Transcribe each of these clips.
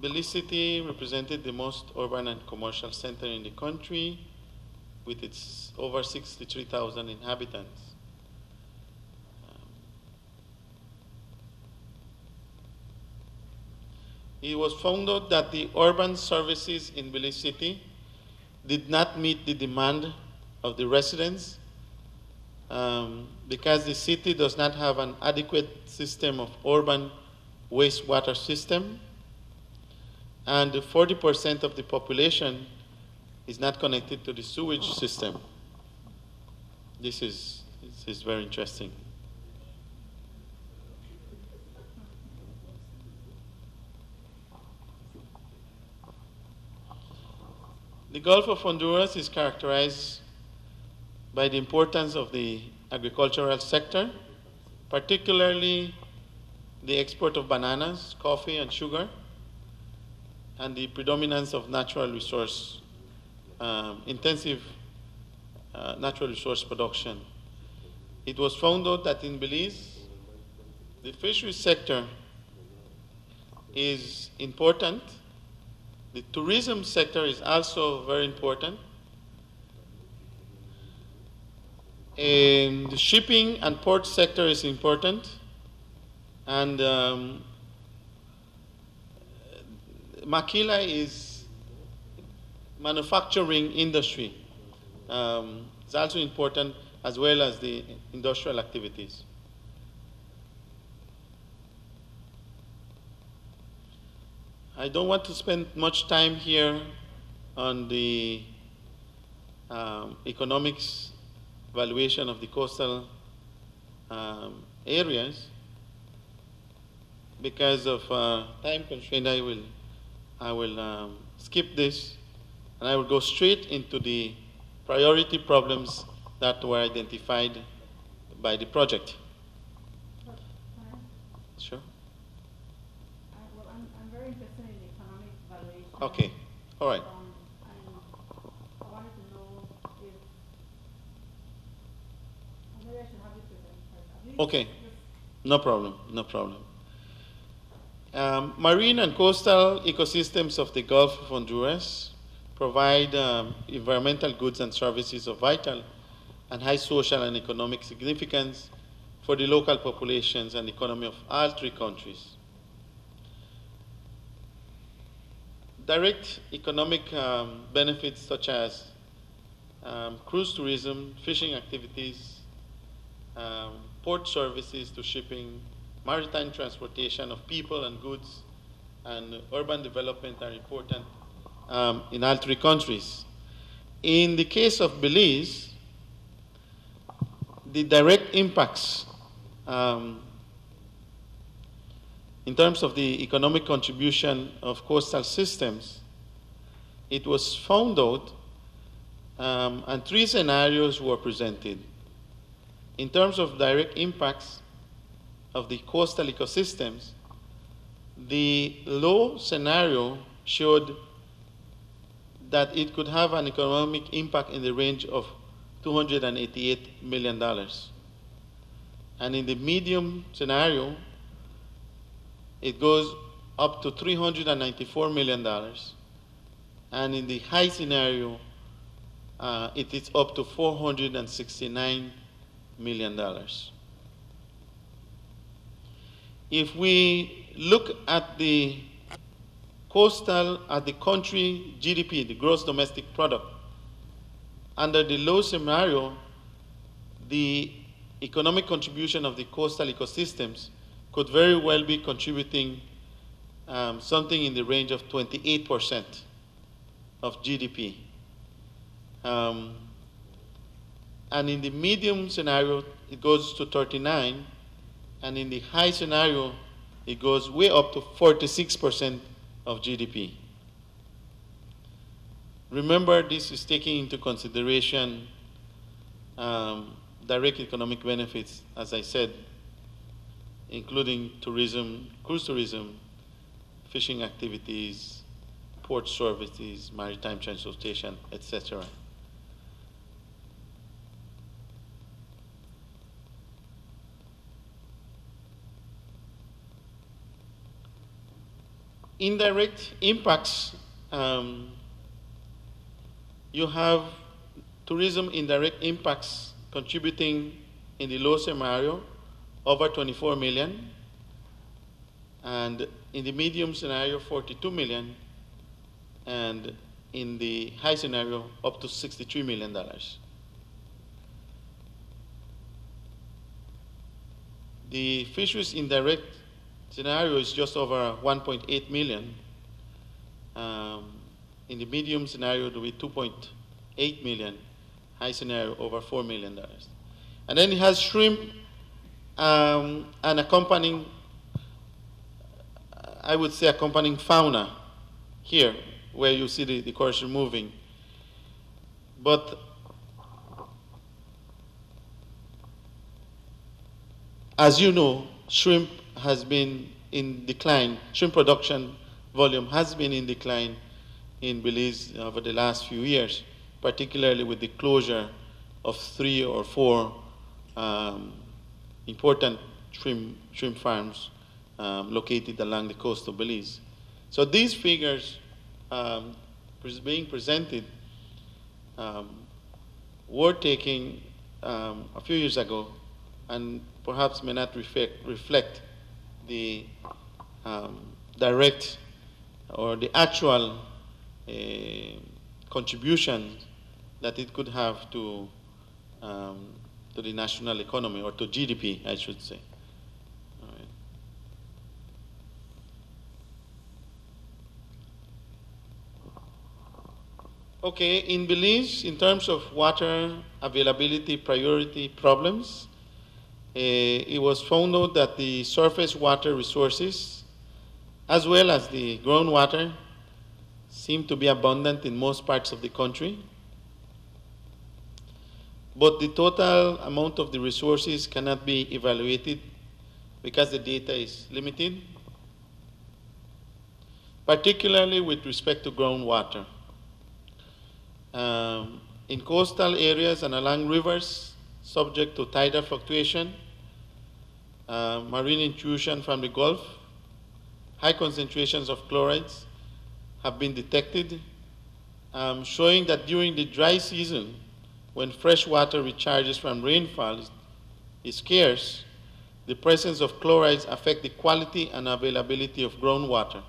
Belize City represented the most urban and commercial center in the country with its over 63,000 inhabitants. It was found out that the urban services in Belize City did not meet the demand of the residents because the city does not have an adequate system of urban wastewater system, and 40% of the population is not connected to the sewage system. This is very interesting. The Gulf of Honduras is characterized by the importance of the agricultural sector, particularly the export of bananas, coffee, and sugar, and the predominance of natural resource, intensive natural resource production. It was found out that in Belize, the fisheries sector is important. The tourism sector is also very important. And the shipping and port sector is important. And Maquila is manufacturing industry. It's also important as well as the industrial activities. I don't want to spend much time here on the economics valuation of the coastal areas. Because of time constraint, I will skip this, and I will go straight into the priority problems that were identified by the project. Sure. Well, I'm very interested in economic valuation. Okay. All right. I wanted to know if maybe I should have you present first. Okay. No problem. No problem. Marine and coastal ecosystems of the Gulf of Honduras provide environmental goods and services of vital and high social and economic significance for the local populations and economy of all three countries. Direct economic benefits such as cruise tourism, fishing activities, port services to shipping, maritime transportation of people and goods, and urban development are important in all three countries. In the case of Belize, the direct impacts in terms of the economic contribution of coastal systems, it was found out, and three scenarios were presented. In terms of direct impacts of the coastal ecosystems, the low scenario showed that it could have an economic impact in the range of $288 million. And in the medium scenario, it goes up to $394 million. And in the high scenario, it is up to $469 million. If we look at the country GDP, the gross domestic product, under the low scenario, the economic contribution of the coastal ecosystems could very well be contributing something in the range of 28% of GDP. And in the medium scenario, it goes to 39, and in the high scenario, it goes way up to 46% of GDP. Remember, this is taking into consideration direct economic benefits, as I said, including tourism, cruise tourism, fishing activities, port services, maritime transportation, etc. Indirect impacts, you have tourism indirect impacts contributing in the low scenario over 24 million, and in the medium scenario 42 million, and in the high scenario up to $63 million. The fisheries indirect scenario is just over 1.8 million. In the medium scenario, it will be 2.8 million. High scenario, over $4 million. And then it has shrimp and accompanying, I would say accompanying fauna here, where you see the cursor moving. But as you know, shrimp has been in decline. Shrimp production volume has been in decline in Belize over the last few years, particularly with the closure of 3 or 4 important shrimp farms located along the coast of Belize. So these figures being presented were taken a few years ago and perhaps may not reflect the direct or the actual contribution that it could have to the national economy, or to GDP, I should say. All right. Okay, in Belize, in terms of water availability priority problems, it was found out that the surface water resources, as well as the groundwater, seem to be abundant in most parts of the country. But the total amount of the resources cannot be evaluated because the data is limited, particularly with respect to groundwater. In coastal areas and along rivers subject to tidal fluctuation, marine intrusion from the Gulf, high concentrations of chlorides have been detected, showing that during the dry season, when fresh water recharges from rainfall is scarce, the presence of chlorides affect the quality and availability of groundwater.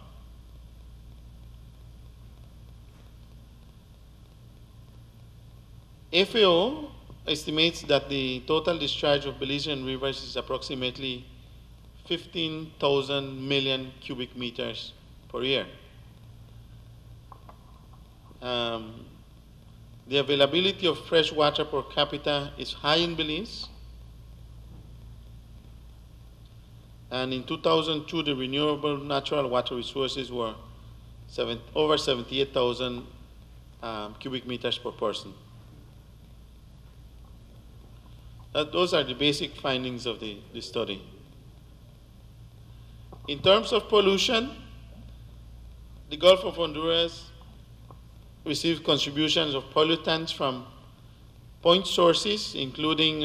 FAO estimates that the total discharge of Belizean rivers is approximately 15,000 million cubic meters per year. The availability of fresh water per capita is high in Belize. And in 2002, the renewable natural water resources were over 78,000 cubic meters per person. Those are the basic findings of the study. In terms of pollution, the Gulf of Honduras received contributions of pollutants from point sources, including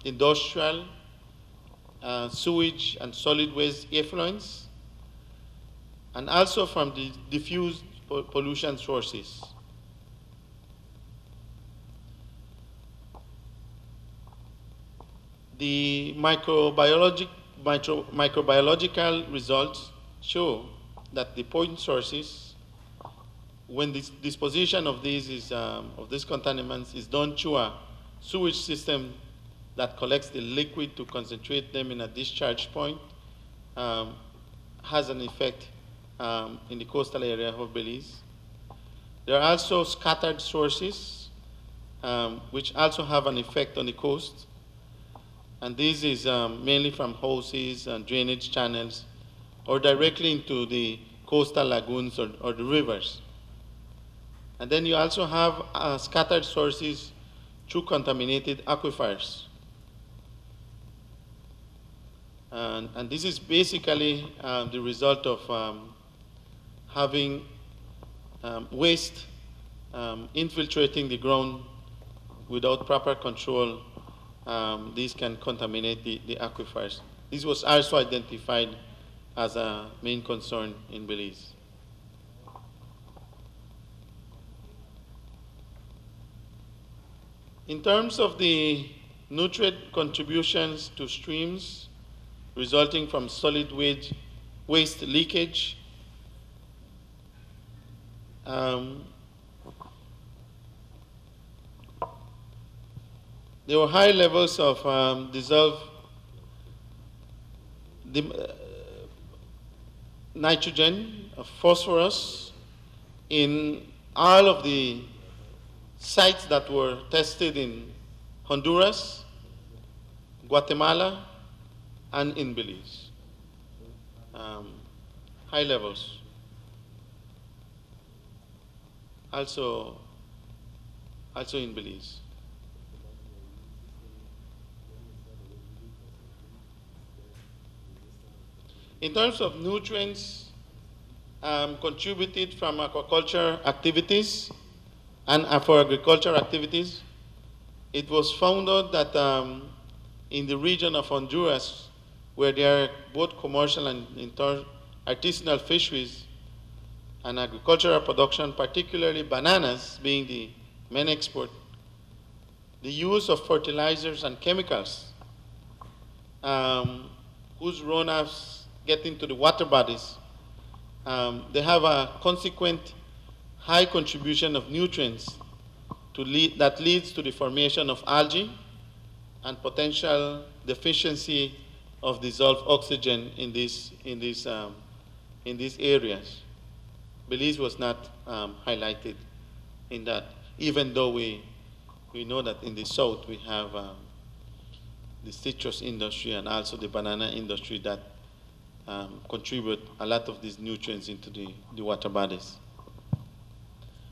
industrial, sewage, and solid waste effluents, and also from the diffused pollution sources. The microbiological results show that the point sources, when this disposition of these contaminants is done through a sewage system that collects the liquid to concentrate them in a discharge point, has an effect in the coastal area of Belize. There are also scattered sources, which also have an effect on the coast. And this is mainly from houses and drainage channels, or directly into the coastal lagoons or the rivers. And then you also have scattered sources through contaminated aquifers. And this is basically the result of having waste infiltrating the ground without proper control. These can contaminate the aquifers. This was also identified as a main concern in Belize. In terms of the nutrient contributions to streams resulting from solid waste leakage, there were high levels of dissolved nitrogen, of phosphorus in all of the sites that were tested in Honduras, Guatemala, and in Belize. High levels. Also in Belize. In terms of nutrients contributed from aquaculture activities and for agricultural activities, it was found out that in the region of Honduras, where there are both commercial and artisanal fisheries and agricultural production, particularly bananas being the main export, the use of fertilizers and chemicals whose runoffs get into the water bodies, they have a consequent high contribution of nutrients that leads to the formation of algae and potential deficiency of dissolved oxygen in these areas. Belize was not highlighted in that, even though we know that in the south we have the citrus industry and also the banana industry that contribute a lot of these nutrients into the water bodies.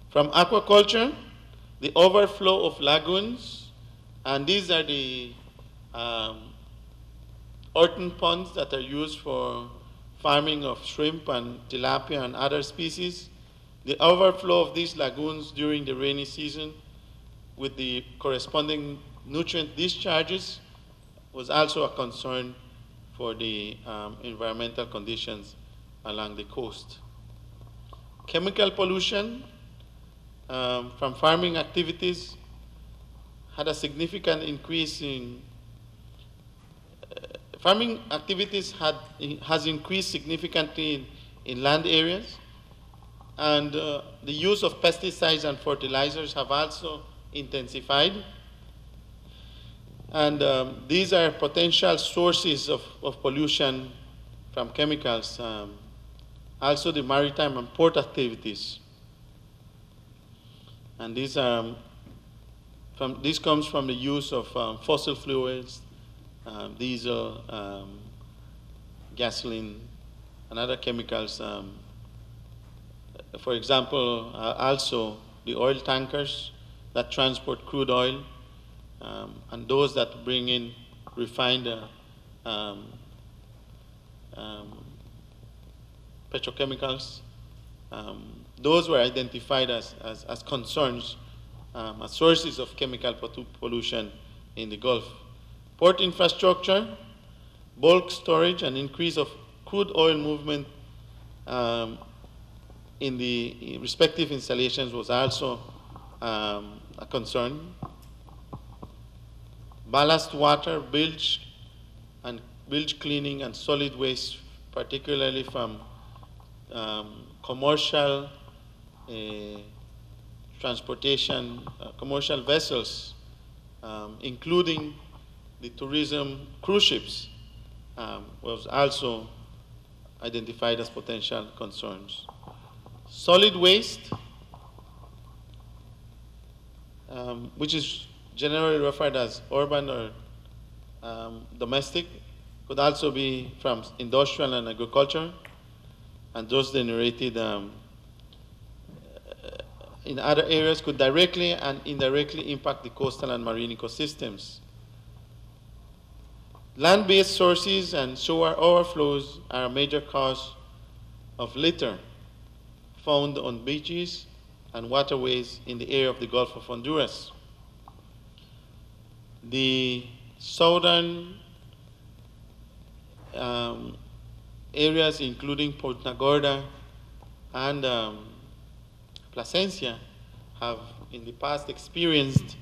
From aquaculture, the overflow of lagoons, and these are the earthen ponds that are used for farming of shrimp and tilapia and other species. The overflow of these lagoons during the rainy season with the corresponding nutrient discharges was also a concern for the environmental conditions along the coast. Chemical pollution from farming activities had a significant increase in farming activities has increased significantly in land areas, and the use of pesticides and fertilizers have also intensified. And these are potential sources of pollution from chemicals. Also the maritime and port activities. And this comes from the use of fossil fuels, diesel, gasoline, and other chemicals. For example, also the oil tankers that transport crude oil, and those that bring in refined petrochemicals. Those were identified as concerns, as sources of chemical pollution in the Gulf. Port infrastructure, bulk storage, and increase of crude oil movement in the respective installations was also a concern. Ballast water, bilge cleaning, and solid waste, particularly from commercial transportation, commercial vessels, including the tourism cruise ships, was also identified as potential concerns. Solid waste, which is generally referred as urban or domestic, could also be from industrial and agriculture, and those generated in other areas could directly and indirectly impact the coastal and marine ecosystems. Land-based sources and sewer overflows are a major cause of litter found on beaches and waterways in the area of the Gulf of Honduras. The southern areas including Port Nagorda and Plasencia have in the past experienced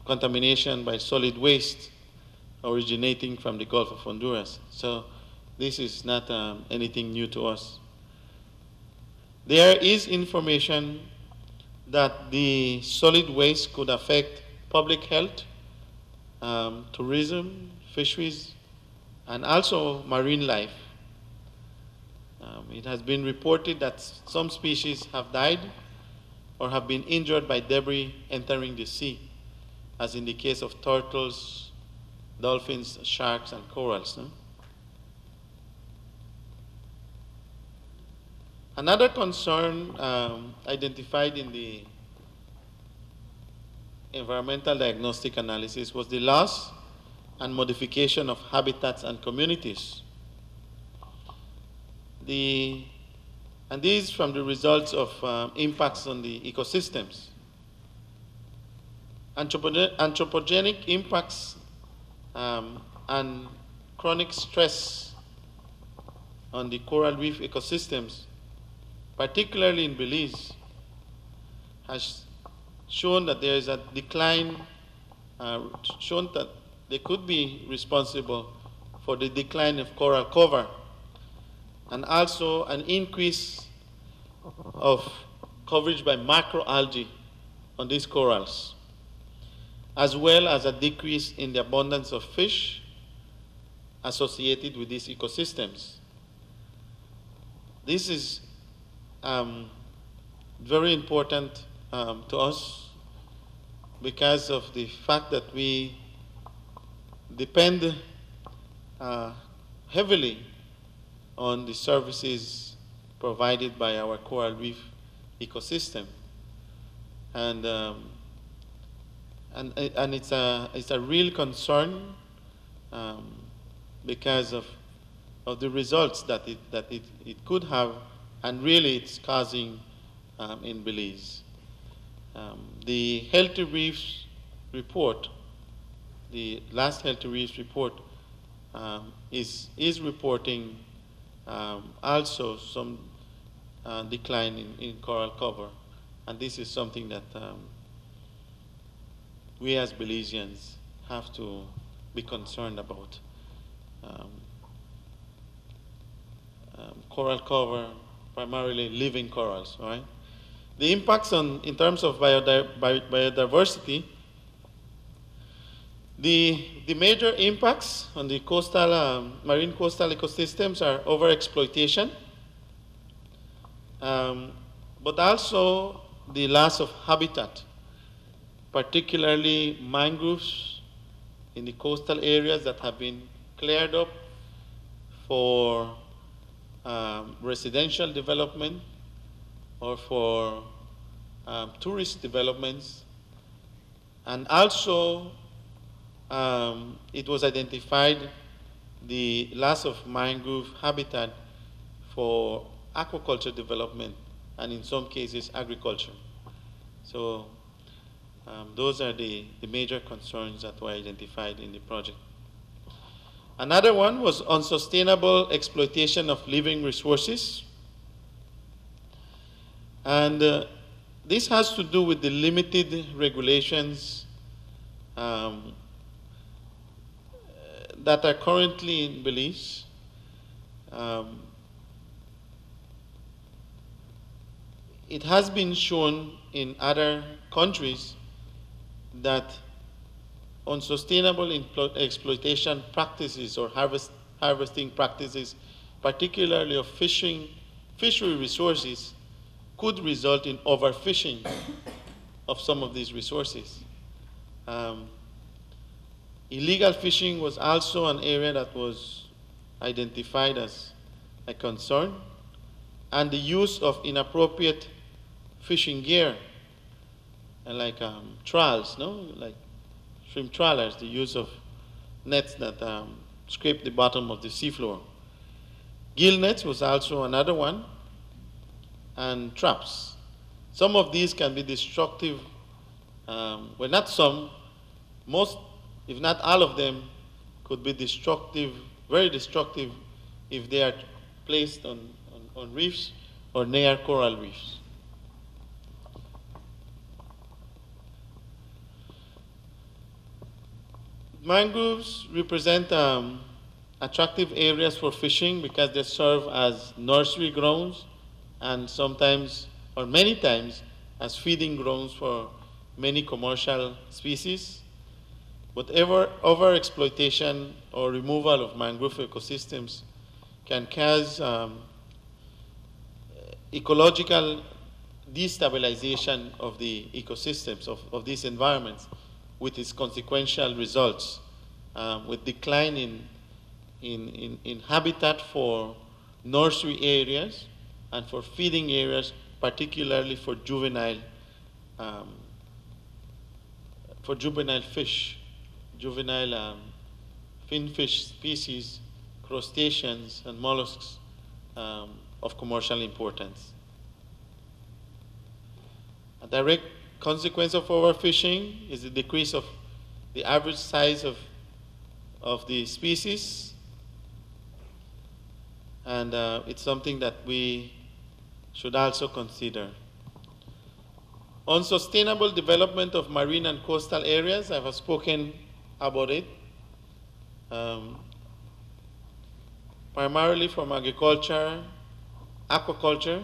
contamination by solid waste originating from the Gulf of Honduras. So this is not anything new to us. There is information that the solid waste could affect public health, tourism, fisheries, and also marine life. It has been reported that some species have died or have been injured by debris entering the sea, as in the case of turtles, dolphins, sharks, and corals. No? Another concern identified in the environmental diagnostic analysis was the loss and modification of habitats and communities. And these from the results of impacts on the ecosystems. Anthropogenic impacts and chronic stress on the coral reef ecosystems, particularly in Belize, has shown that there is a decline, shown that they could be responsible for the decline of coral cover, and also an increase of coverage by macroalgae on these corals, as well as a decrease in the abundance of fish associated with these ecosystems. This is very important to us because of the fact that we depend heavily on the services provided by our coral reef ecosystem, and it's a real concern because of the results that it could have, and really it's causing in Belize. The Healthy Reefs report, the last Healthy Reefs report, is reporting also some decline in coral cover, and this is something that we as Belizeans have to be concerned about. Coral cover, primarily living corals, right? The impacts in terms of biodiversity, the major impacts on the coastal, marine coastal ecosystems are overexploitation, but also the loss of habitat, particularly mangroves in the coastal areas that have been cleared up for residential development or for tourist developments. And also it was identified the loss of mangrove habitat for aquaculture development, and in some cases agriculture. So those are the major concerns that were identified in the project. Another one was unsustainable exploitation of living resources. And this has to do with the limited regulations that are currently in Belize. It has been shown in other countries that unsustainable exploitation practices or harvesting practices, particularly of fishery resources, could result in overfishing of some of these resources. Illegal fishing was also an area that was identified as a concern, and the use of inappropriate fishing gear, like trawls, like shrimp trawlers, the use of nets that scrape the bottom of the seafloor. Gill nets was also another one, and traps. Some of these can be destructive, well, not some, most, if not all of them, could be destructive, very destructive if they are placed on reefs or near coral reefs. Mangroves represent attractive areas for fishing because they serve as nursery grounds and sometimes, or many times, as feeding grounds for many commercial species. But overexploitation or removal of mangrove ecosystems can cause ecological destabilization of the ecosystems of these environments, with its consequential results, with decline in habitat for nursery areas and for feeding areas, particularly for juvenile fish, juvenile finfish species, crustaceans, and mollusks of commercial importance. A direct consequence of overfishing is the decrease of the average size of the species, and it's something that we should also consider. Unsustainable development of marine and coastal areas, I have spoken about it, primarily from agriculture, aquaculture,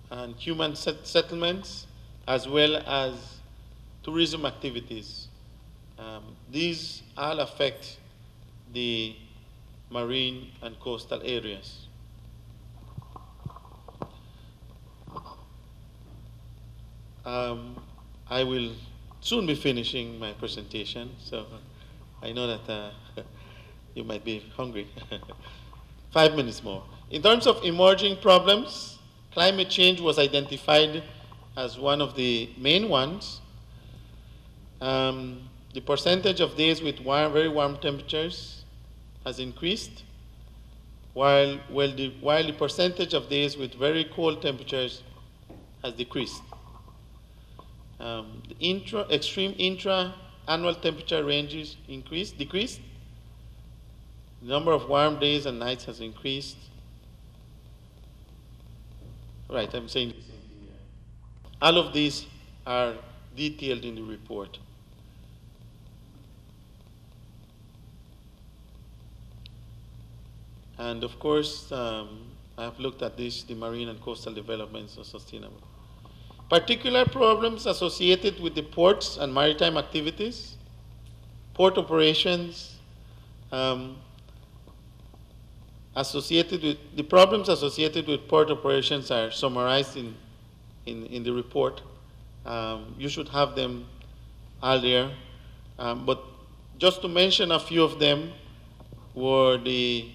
and human settlements, as well as tourism activities. These all affect the marine and coastal areas. I will soon be finishing my presentation, so I know that you might be hungry. 5 minutes more. In terms of emerging problems, climate change was identified as one of the main ones. The percentage of days with very warm temperatures has increased, while the percentage of days with very cold temperatures has decreased. The extreme intra-annual temperature ranges decreased. The number of warm days and nights has increased. Right, I'm saying the same thing here. All of these are detailed in the report. And of course, I have looked at this, the marine and coastal developments are sustainable. Particular problems associated with the ports and maritime activities, port operations, the problems associated with port operations are summarized in the report. You should have them all there. But just to mention a few of them were the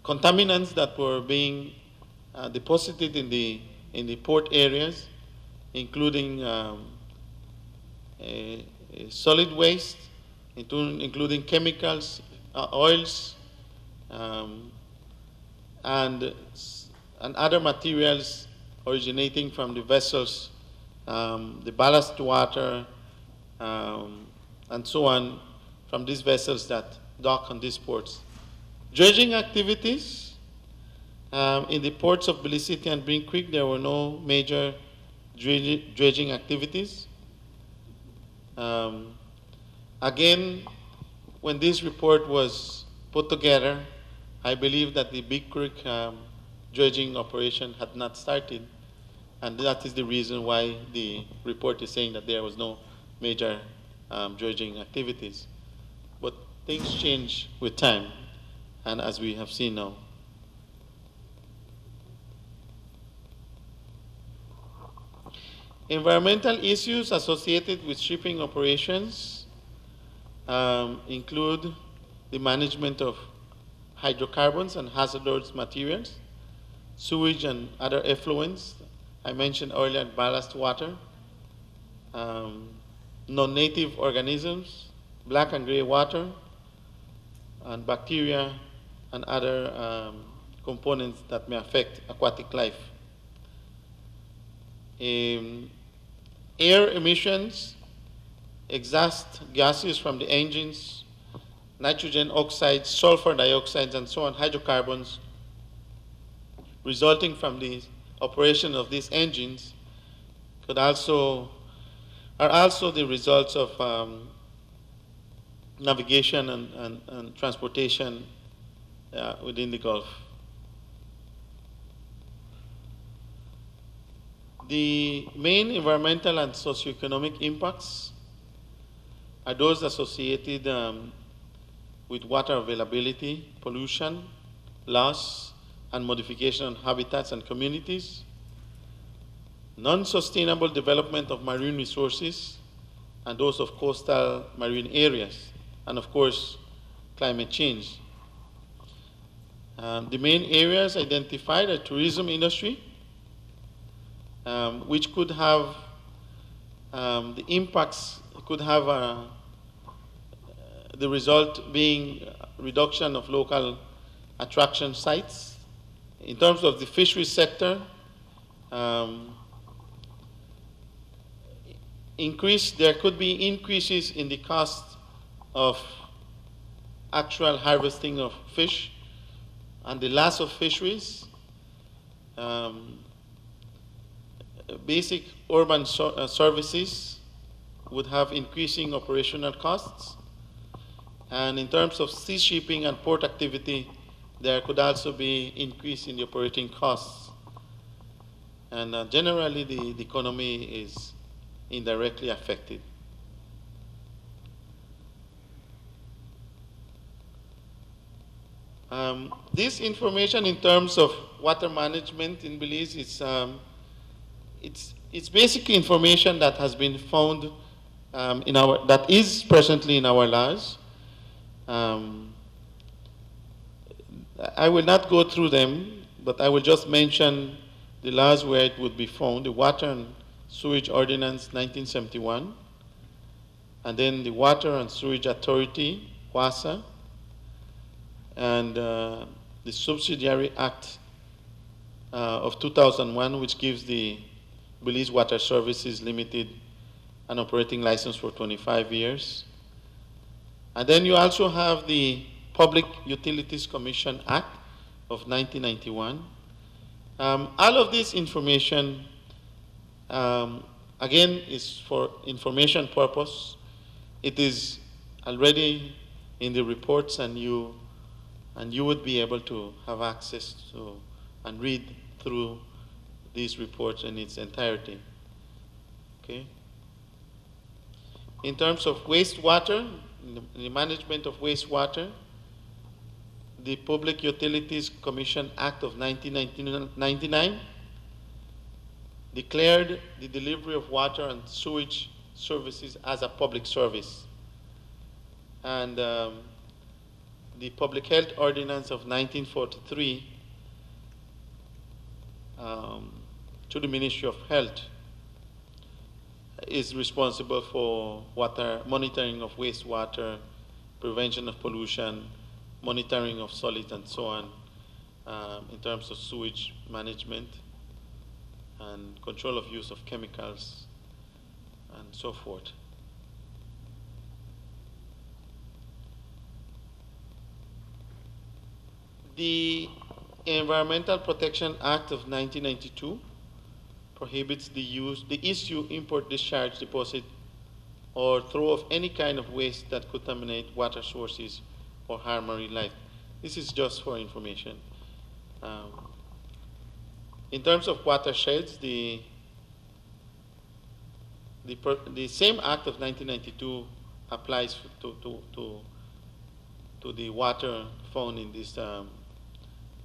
contaminants that were being deposited in the port areas, including solid waste, including chemicals, oils, and other materials originating from the vessels, the ballast water, and so on, from these vessels that dock on these ports. Dredging activities. In the ports of Belize City and Breen Creek, there were no major dredging activities. Again, when this report was put together, I believe that the Big Creek dredging operation had not started, and that is the reason why the report is saying that there was no major dredging activities. But things change with time, and as we have seen now. Environmental issues associated with shipping operations include the management of hydrocarbons and hazardous materials, sewage and other effluents. I mentioned earlier ballast water, non-native organisms, black and gray water, and bacteria and other components that may affect aquatic life. Air emissions, exhaust gases from the engines, nitrogen oxides, sulfur dioxides, and so on, hydrocarbons, resulting from the operation of these engines are also the results of navigation and transportation within the Gulf. The main environmental and socioeconomic impacts are those associated with water availability, pollution, loss, and modification of habitats and communities, non-sustainable development of marine resources and those of coastal marine areas, and of course, climate change. The main areas identified are tourism industry, which could have the impacts could have the result being reduction of local attraction sites. In terms of the fisheries sector, there could be increases in the cost of actual harvesting of fish and the loss of fisheries. Basic urban services would have increasing operational costs. And in terms of sea shipping and port activity, there could also be increase in the operating costs. And generally, the economy is indirectly affected. This information in terms of water management in Belize is it's basically information that has been found that is presently in our laws. I will not go through them, but I will just mention the laws where it would be found: the Water and Sewage Ordinance 1971, and then the Water and Sewage Authority, WASA, and the Subsidiary Act of 2001, which gives the Belize Water Services Limited an operating license for 25 years. And then you also have the Public Utilities Commission Act of 1991. All of this information, again, is for information purpose. It is already in the reports, and you would be able to have access to and read through these reports in its entirety. Okay. In terms of wastewater, in the management of wastewater, the Public Utilities Commission Act of 1999 declared the delivery of water and sewage services as a public service. And the Public Health Ordinance of 1943 to the Ministry of Health is responsible for water monitoring of wastewater, prevention of pollution, monitoring of solids, and so on, in terms of sewage management and control of use of chemicals and so forth. The Environmental Protection Act of 1992 prohibits the issue, import, discharge, deposit, or throw of any kind of waste that contaminate water sources or harm marine life. This is just for information. In terms of watersheds, the same Act of 1992 applies to the water found in these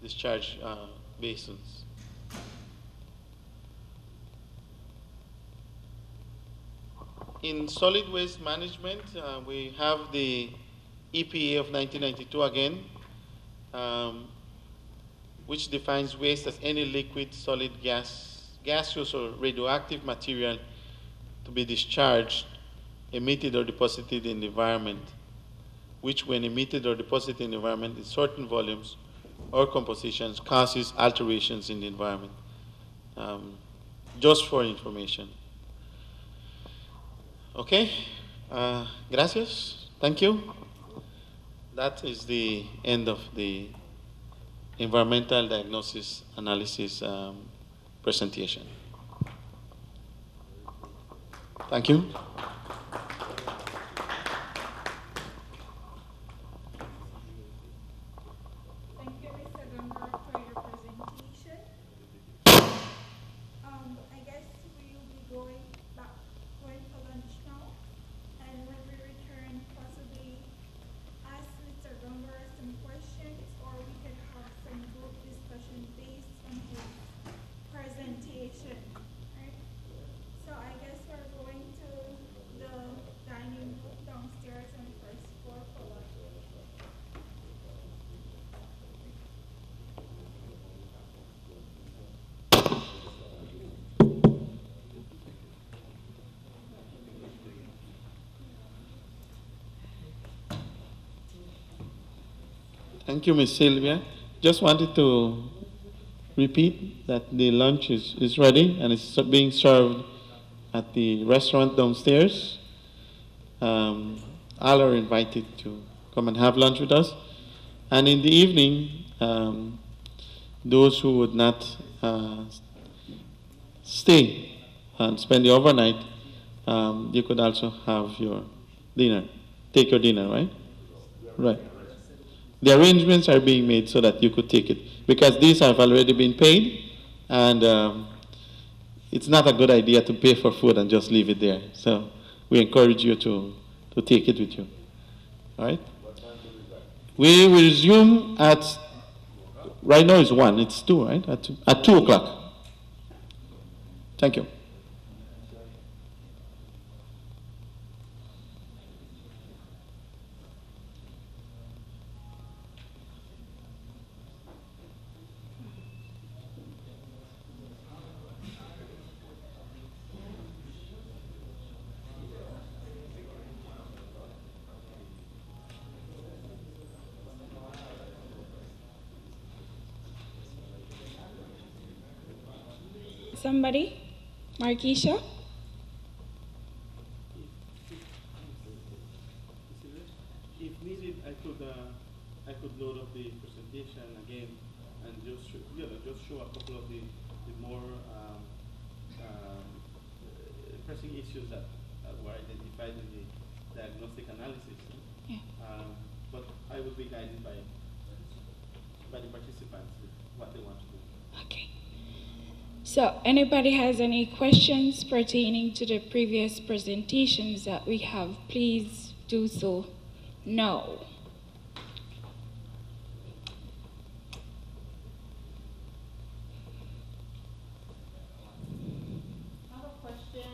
discharge basins. In solid waste management, we have the EPA of 1992 again, which defines waste as any liquid, solid, gaseous, or radioactive material to be discharged, emitted, or deposited in the environment, which when emitted or deposited in the environment in certain volumes or compositions causes alterations in the environment. Just for information. Okay, gracias, thank you. that is the end of the environmental diagnosis analysis presentation. Thank you. Thank you, Mr. Dunbar, for your presentation. I guess we will be going for lunch now. And when we return, possibly ask Mr. Dunbar some questions, or we can have some group discussion based on his presentation. Right? So I guess we're going to the dining room downstairs on the first floor for lunch. Thank you, Ms. Sylvia. Just wanted to repeat that the lunch is ready and it's being served at the restaurant downstairs. All are invited to come and have lunch with us. And in the evening, those who would not stay and spend the overnight, you could also have your dinner. Take your dinner, right? Right. The arrangements are being made so that you could take it, because these have already been paid, and it's not a good idea to pay for food and just leave it there. So we encourage you to take it with you. All right? We will resume at, right now it's 1, it's 2, right? At 2 o'clock. Thank you. Somebody? Marquisha? If needed, I could load up the presentation again and just show a couple of the more pressing issues that were identified in the diagnostic analysis. Yeah. But I will be guided by the participants with what they want to do. Okay. So, anybody has any questions pertaining to the previous presentations that we have, please do so now. I have a question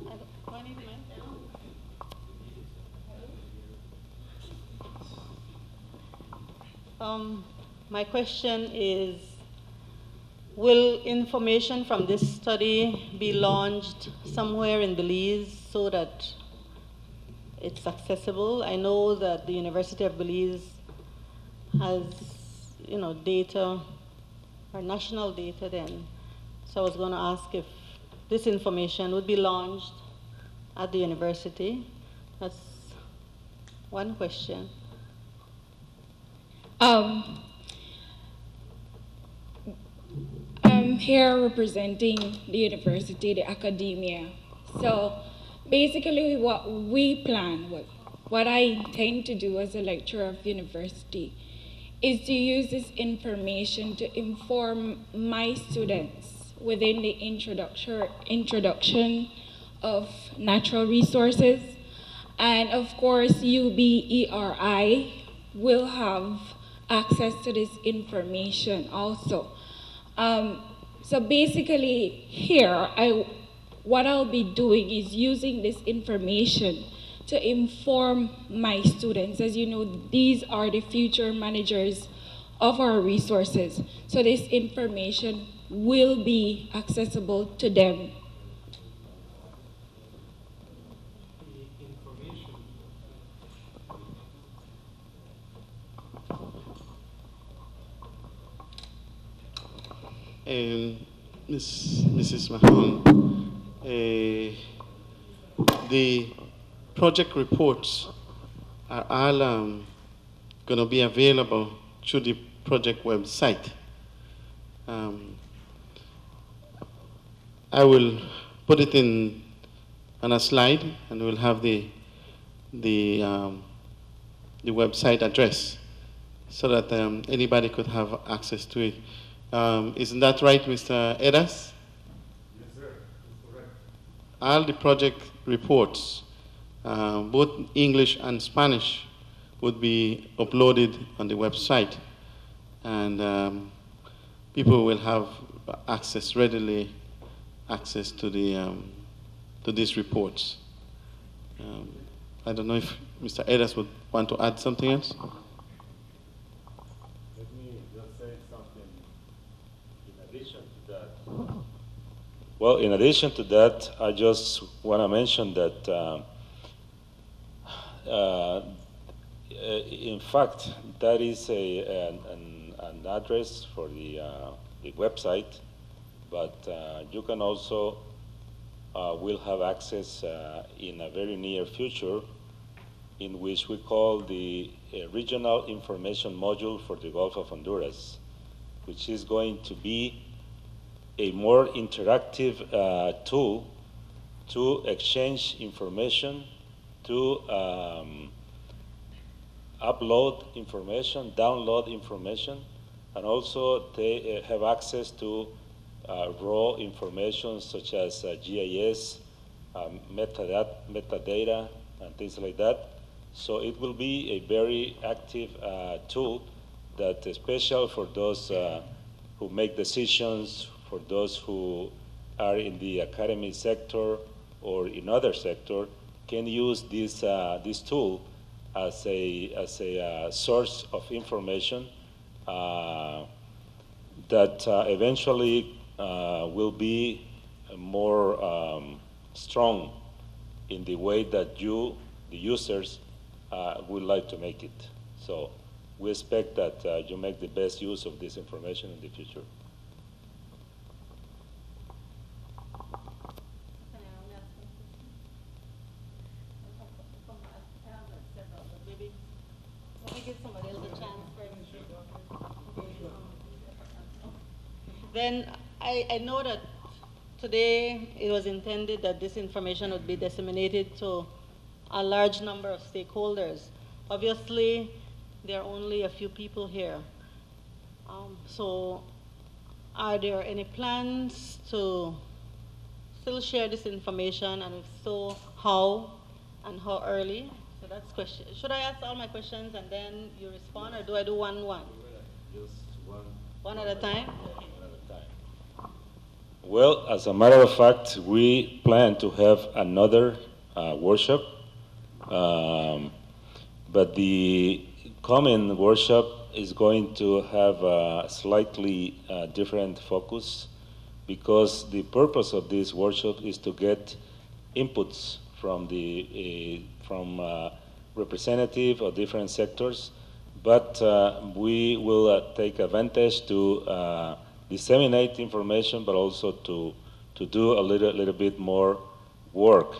and a comment. Do I need the mic down? My question is, will information from this study be launched somewhere in Belize so that it's accessible? I know that the University of Belize has, data, or national data then. So I was going to ask if this information would be launched at the university. That's one question. I'm here representing the university, the academia. So basically what we plan, what I intend to do as a lecturer of university, is to use this information to inform my students within the introduction of natural resources. And of course, UBERI will have access to this information also. So basically here, what I'll be doing is using this information to inform my students. As you know, these are the future managers of our resources. So this information will be accessible to them. Mrs. Mahon, the project reports are all going to be available through the project website. I will put it on a slide, and we'll have the website address so that anybody could have access to it. Isn't that right, Mr. Edas? Yes, sir. That's correct. All the project reports, both English and Spanish, would be uploaded on the website, and people will have readily access to to these reports. I don't know if Mr. Edas would want to add something else. Let me just say something in addition to that. Well, in addition to that, I just want to mention that, in fact, that is an address for the website, but you can also will have access in a very near future, in which we call the Regional Information Module for the Gulf of Honduras, which is going to be a more interactive tool to exchange information, to upload information, download information, and also they have access to raw information such as GIS, metadata, and things like that. So it will be a very active tool that is special for those who make decisions, for those who are in the academic sector or in other sector, can use this tool as a source of information that eventually will be more strong in the way that you, the users, would like to make it. So we expect that you make the best use of this information in the future. Then I know that today it was intended that this information would be disseminated to a large number of stakeholders. Obviously, there are only a few people here. So are there any plans to still share this information, and if so, how and how early? So that's question. Should I ask all my questions and then you respond, or do I do one? Just One at a time? Well, as a matter of fact, we plan to have another workshop, but the coming workshop is going to have a slightly different focus, because the purpose of this workshop is to get inputs from representative of different sectors, but we will take advantage to disseminate information, but also to do a little bit more work,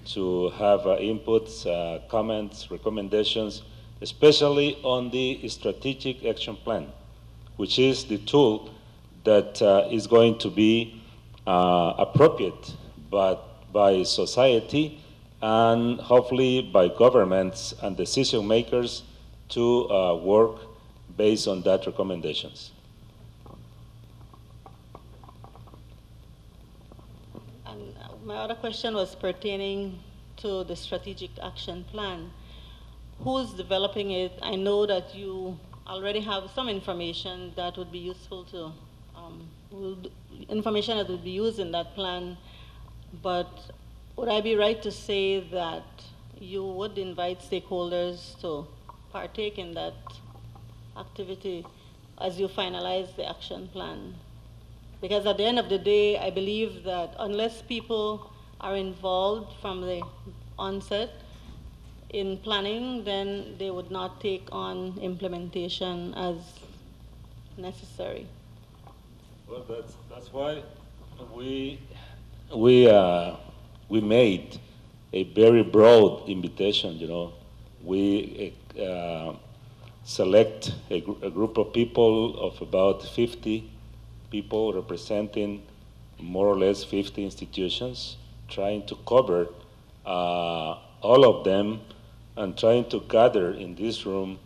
to have inputs, comments, recommendations, especially on the strategic action plan, which is the tool that is going to be appropriate by society and hopefully by governments and decision makers to work based on that recommendations. My other question was pertaining to the strategic action plan. Who's developing it? I know that you already have some information that would be useful to, information that would be used in that plan, but would I be right to say that you would invite stakeholders to partake in that activity as you finalize the action plan? Because at the end of the day, I believe that unless people are involved from the onset in planning, then they would not take on implementation as necessary. Well, that's why we made a very broad invitation, we select a group of people of about 50 people representing more or less 50 institutions, trying to cover all of them and trying to gather in this room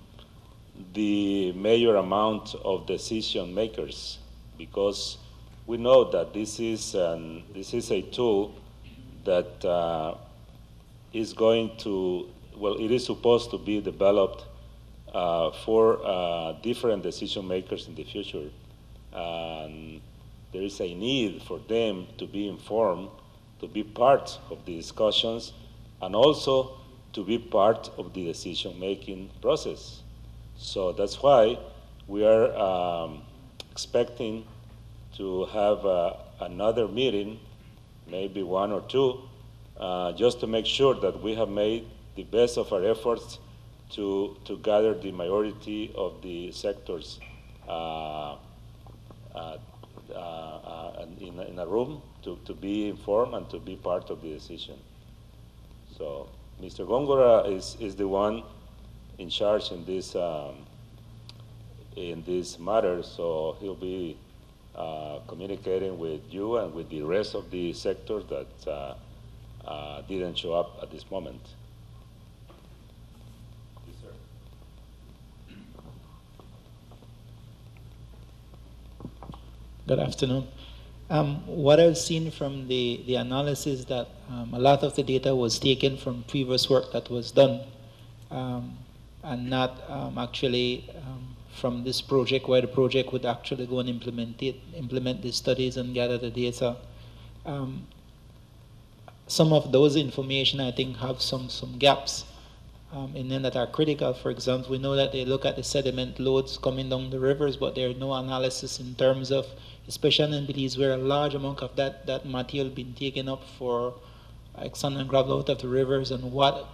the major amount of decision makers, because we know that this is a tool that is going to, well, it is supposed to be developed for different decision makers in the future. And there is a need for them to be informed, to be part of the discussions, and also to be part of the decision-making process. So that's why we are expecting to have another meeting, maybe one or two, just to make sure that we have made the best of our efforts to gather the majority of the sectors in a room to be informed and to be part of the decision. So Mr. Góngora is the one in charge in this matter, so he'll be communicating with you and with the rest of the sectors that didn't show up at this moment. Yes, sir. Good afternoon. What I've seen from the analysis that a lot of the data was taken from previous work that was done and not actually from this project, where the project would actually go and implement the studies and gather the data. Some of those information I think have some gaps in them that are critical. For example, we know that they look at the sediment loads coming down the rivers, but there is no analysis in terms of, especially in Belize, where a large amount of that material been taken up for sand and gravel out of the rivers, and what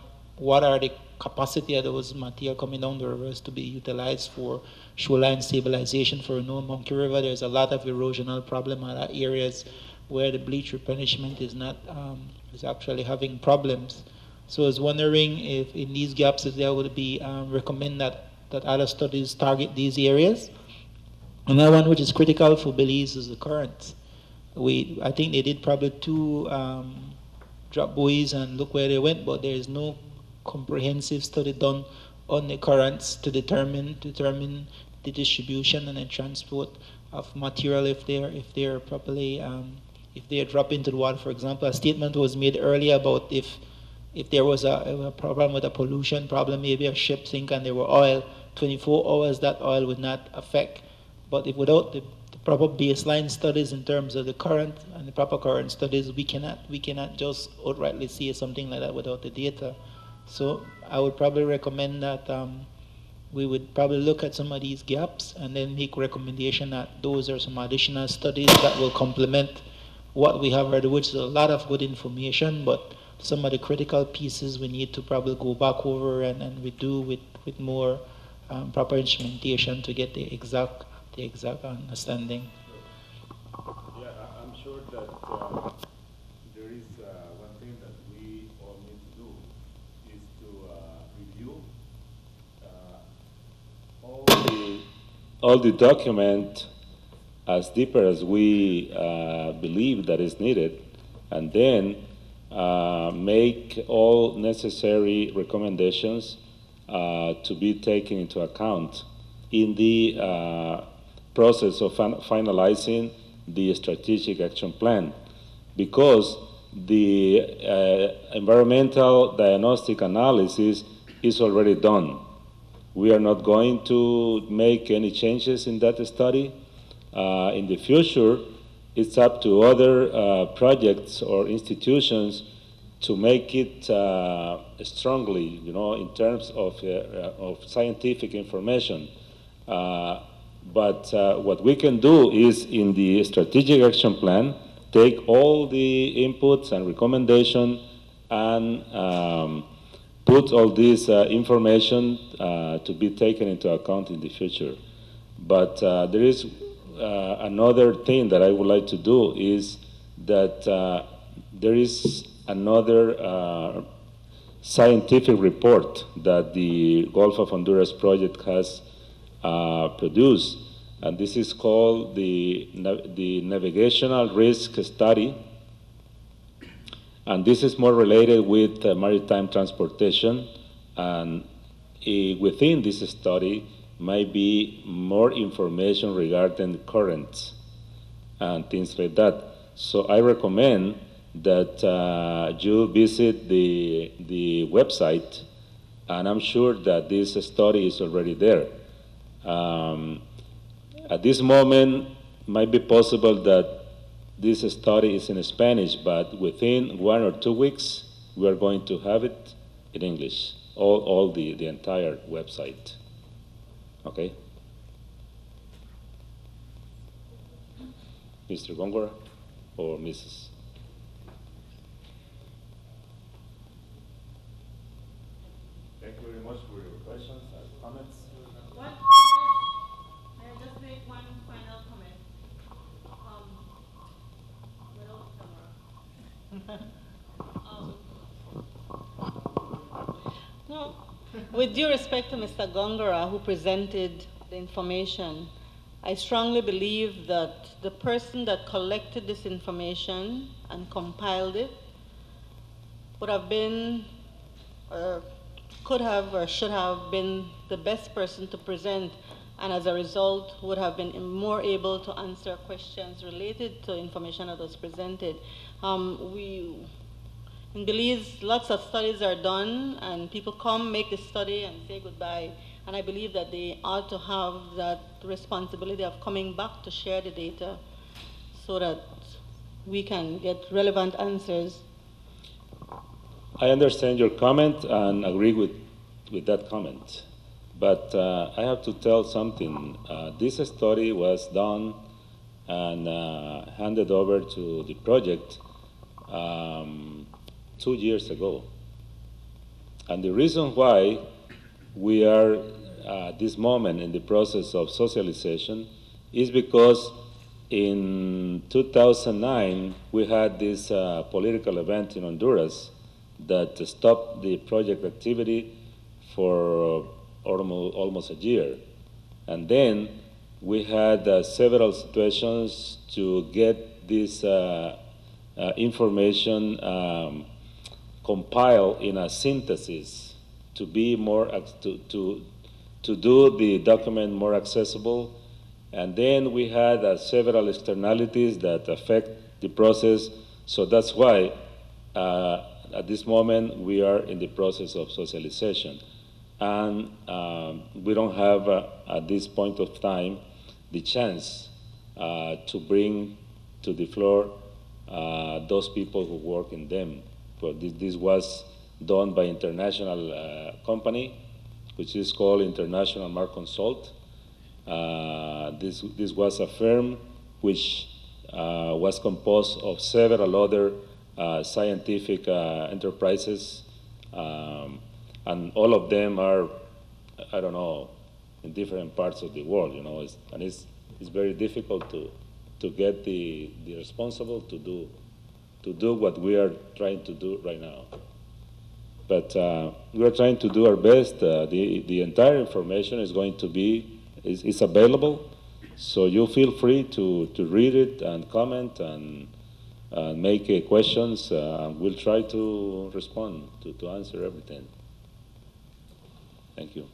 are the capacity of those material coming down the rivers to be utilized for shoreline stabilization. For Monkey River, there's a lot of erosional problem in other areas where the bleach replenishment is not is actually having problems. So I was wondering if in these gaps, if there would be recommend that other studies target these areas. Another one which is critical for Belize is the currents. I think they did probably 2 drop buoys and look where they went, but there is no comprehensive study done on the currents to determine the distribution and the transport of material if they're properly if they drop into the water. For example, a statement was made earlier about if there was a problem with a pollution problem, maybe a ship sink and there were oil, 24 hours that oil would not affect. But if without the proper baseline studies in terms of the current and the proper current studies, we cannot just outrightly say something like that without the data. So I would probably recommend that we would probably look at some of these gaps and then make recommendation that those are some additional studies that will complement what we have already, which is a lot of good information, but some of the critical pieces we need to probably go back over and we do with more proper instrumentation to get the exact understanding. Yeah, I'm sure that there is one thing that we all need to do is to review all the document as deeper as we believe that is needed, and then make all necessary recommendations to be taken into account in the process of finalizing the strategic action plan, because the environmental diagnostic analysis is already done. We are not going to make any changes in that study. In the future, it's up to other projects or institutions to make it strongly, in terms of scientific information. But what we can do is, in the strategic action plan, take all the inputs and recommendations and put all this information to be taken into account in the future. But there is another thing that I would like to do is that there is another scientific report that the Gulf of Honduras project has produced, and this is called the Navigational Risk Study, and this is more related with maritime transportation, and within this study might be more information regarding currents and things like that. So I recommend that you visit the website, and I'm sure that this study is already there. At this moment, it might be possible that this study is in Spanish, but within 1 or 2 weeks, we are going to have it in English, all the entire website. Okay? Mr. Gongora or Mrs.? Thank you very much for your questions and comments. May I just make one final comment? Without camera. No, with due respect to Mr. Gongora, who presented the information, I strongly believe that the person that collected this information and compiled it would have been, could have or should have been the best person to present, and as a result would have been more able to answer questions related to information that was presented. In Belize, lots of studies are done, and people come, make the study, and say goodbye. And I believe that they ought to have that responsibility of coming back to share the data so that we can get relevant answers. I understand your comment and agree with that comment. But I have to tell something. This study was done and handed over to the project 2 years ago. And the reason why we are at this moment in the process of socialization is because in 2009 we had this political event in Honduras that stopped the project activity for almost a year. And then we had several situations to get this information compiled in a synthesis to be more, to do the document more accessible. And then we had several externalities that affect the process. So that's why at this moment we are in the process of socialization. And we don't have, at this point of time, the chance to bring to the floor those people who work in them. But this was done by international company, which is called International Marconsult. This was a firm which was composed of several other scientific enterprises, and all of them are, I don't know, in different parts of the world, you know, and it's very difficult to get the responsible to do what we are trying to do right now. But we are trying to do our best. The entire information is going to be, is available, so you feel free to read it and comment and make questions. We'll try to respond, to answer everything. Thank you.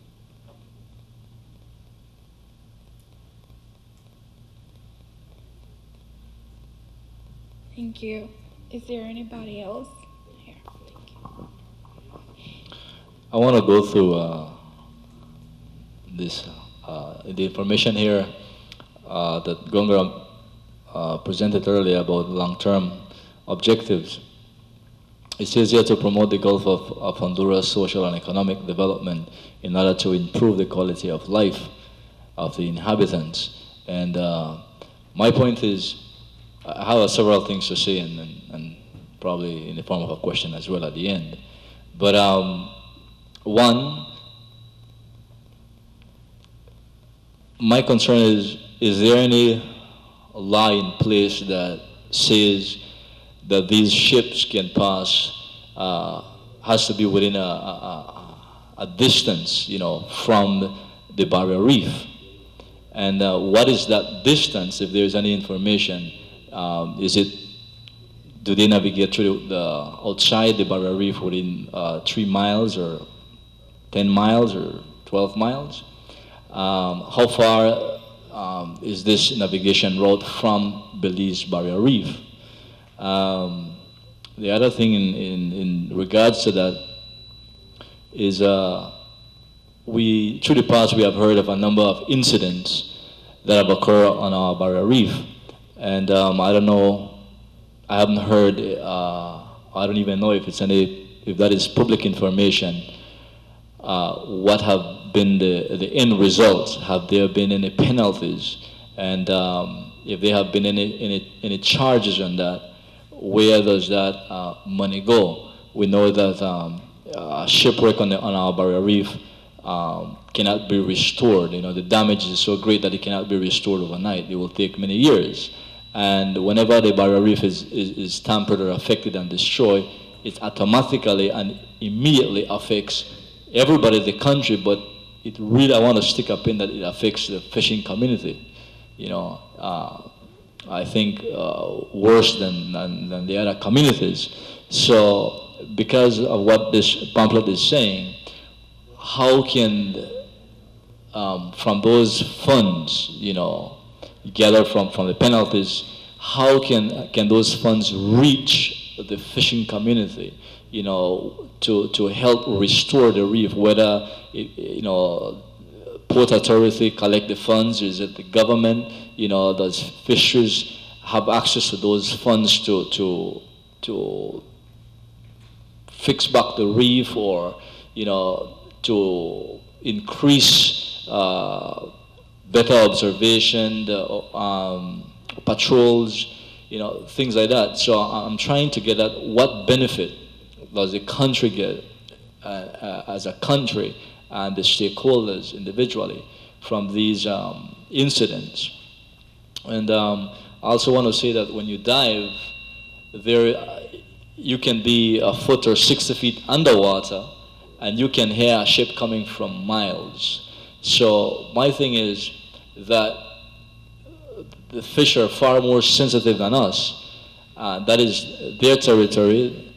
Thank you. Is there anybody else? Here. Thank you. I want to go through this the information here that Gongora presented earlier about long-term objectives. It says here to promote the Gulf of Honduras social and economic development in order to improve the quality of life of the inhabitants. And my point is, I have several things to say, and probably in the form of a question as well at the end. But one, my concern is there any law in place that says that these ships can pass has to be within a distance, from the barrier reef. And what is that distance, if there's any information? Do they navigate through outside the barrier reef within 3 miles or 10 miles or 12 miles? How far is this navigation route from Belize Barrier Reef? The other thing in regards to that is through the past we have heard of a number of incidents that have occurred on our barrier reef. And I don't know, I haven't heard, I don't even know if that is public information, what have been the end results. Have there been any penalties? And if there have been any charges on that, where does that money go? We know that shipwreck on our barrier reef cannot be restored. The damage is so great that it cannot be restored overnight. It will take many years. And whenever the barrier reef is tampered or affected and destroyed, it automatically and immediately affects everybody in the country, but it really, I want to stick a pin that it affects the fishing community. I think worse than the other communities. So because of what this pamphlet is saying, how can, from those funds, gathered from the penalties, how can those funds reach the fishing community, to help restore the reef? Whether Port Authority collect the funds, is it the government? Does fishers have access to those funds to fix back the reef, or to increase better observation, patrols, things like that. So I'm trying to get at what benefit does the country get as a country and the stakeholders individually from these incidents. And I also want to say that when you dive, you can be a foot or 60 feet underwater, and you can hear a ship coming from miles. So my thing is that the fish are far more sensitive than us. That is their territory.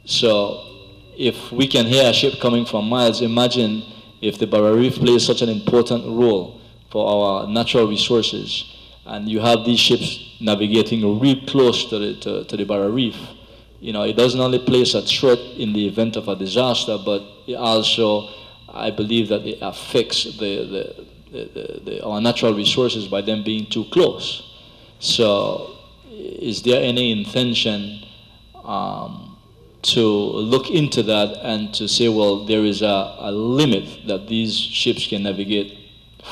So if we can hear a ship coming from miles, imagine if the barrier reef plays such an important role for our natural resources, and you have these ships navigating real close to the barrier reef. It doesn't only place a threat in the event of a disaster, but it also, I believe that it affects our natural resources by them being too close. So is there any intention to look into that and to say, well, there is a limit that these ships can navigate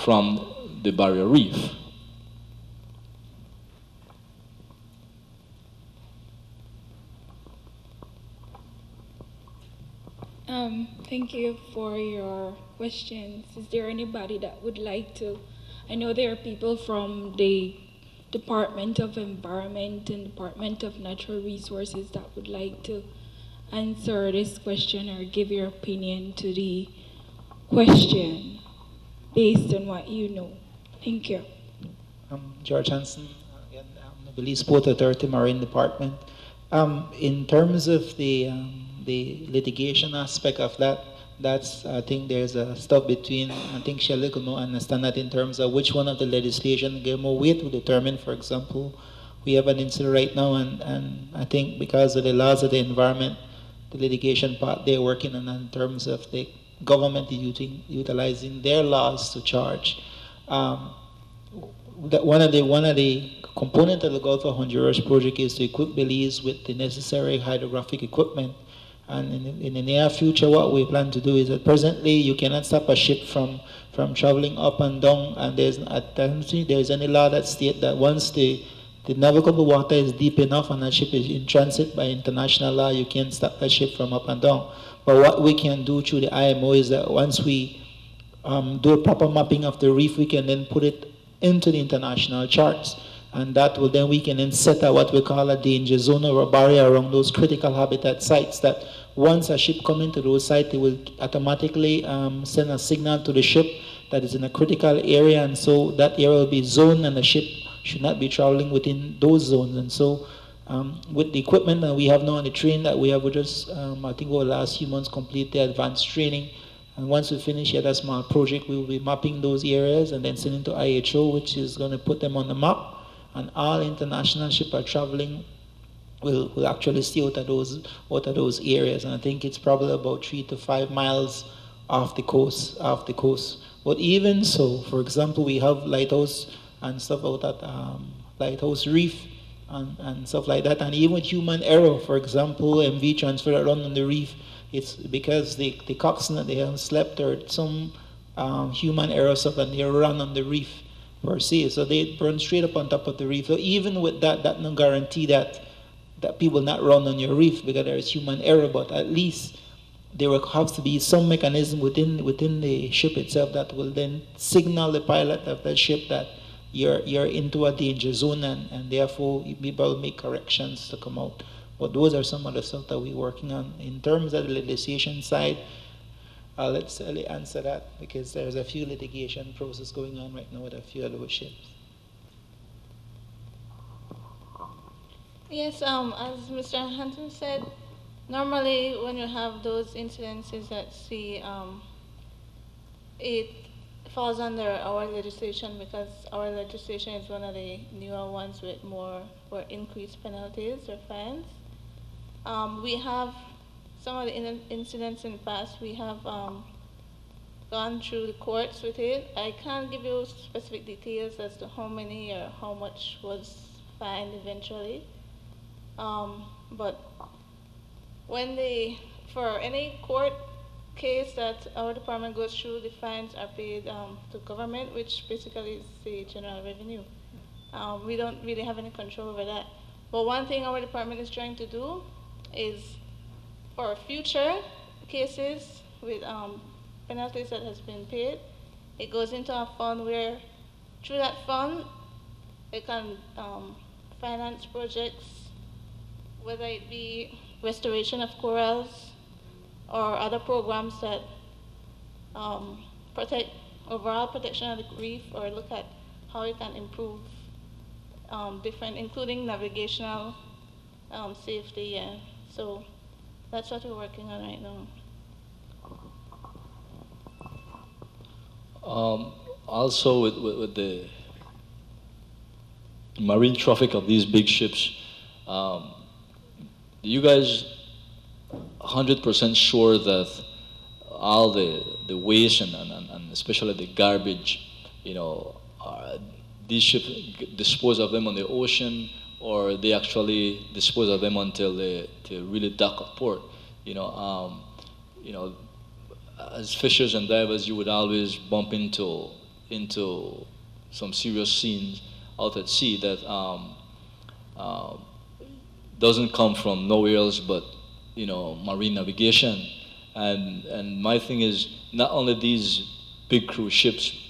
from the barrier reef? Thank you for your questions. Is there anybody that would like to? I know there are people from the Department of Environment and Department of Natural Resources that would like to answer this question or give your opinion to the question based on what you know. Thank you. George Hansen, again, the Belize Port Authority Marine Department. In terms of the litigation aspect of that, I think there's a stuff between, I think Shelley could more understand that in terms of which one of the legislation give more weight to determine. For example, we have an incident right now, and I think because of the laws of the environment, the litigation part they're working on in terms of the government utilizing their laws to charge. That one of the components of the Gulf of Honduras project is to equip Belize with the necessary hydrographic equipment. And in the near future, what we plan to do is that presently you cannot stop a ship from traveling up and down, and there's any law that states that once the navigable water is deep enough and a ship is in transit by international law, you can't stop that ship from up and down. But what we can do through the IMO is that once we do a proper mapping of the reef, we can then put it into the international charts. And that will then we can then set out what we call a danger zone or a barrier around those critical habitat sites that once a ship comes into those sites, it will automatically send a signal to the ship that is in a critical area, and so that area will be zoned, and the ship should not be traveling within those zones. And so with the equipment that we have now and the training that we have, we just, I think over the last few months, complete the advanced training. And once we finish that small project, we will be mapping those areas and then sending to IHO, which is going to put them on the map. And all international ships are traveling will actually stay out of those areas. And I think it's probably about 3 to 5 miles off the coast. But even so, for example, we have lighthouse and stuff out at Lighthouse Reef and stuff like that. And even with human error, for example, MV transfer that run on the reef, it's because the coxswain that they have slept, or some human error stuff, and they run on the reef per se. So they run straight up on top of the reef. So even with that no guarantee that people not run on your reef because there is human error, but at least there will have to be some mechanism within the ship itself that will then signal the pilot of that ship that you're into a danger zone, and therefore you'll be able to make corrections to come out. But those are some of the stuff that we're working on. In terms of the legislation side, I'll let Sally answer that, because there's a few litigation process going on right now with a few of those ships. Yes, as Mr. Hanson said, normally when you have those incidences at sea, it falls under our legislation, because our legislation is one of the newer ones with more or increased penalties or fines. We have some of the incidents in the past, we have gone through the courts with it. I can't give you specific details as to how many or how much was fined eventually. But when for any court case that our department goes through, the fines are paid to government, which basically is the general revenue. We don't really have any control over that. But one thing our department is trying to do is, for future cases with penalties that has been paid, it goes into a fund where, through that fund, it can finance projects, whether it be restoration of corals or other programs that protect overall protection of the reef, or look at how you can improve different, including navigational safety. Yeah. So that's what we're working on right now. Also, with the marine traffic of these big ships, you guys 100% sure that all the waste and especially the garbage, these ships dispose of them on the ocean, or they actually dispose of them until they really dock at port? As fishers and divers, you would always bump into some serious scenes out at sea that doesn't come from nowhere else but marine navigation. And my thing is, not only these big cruise ships,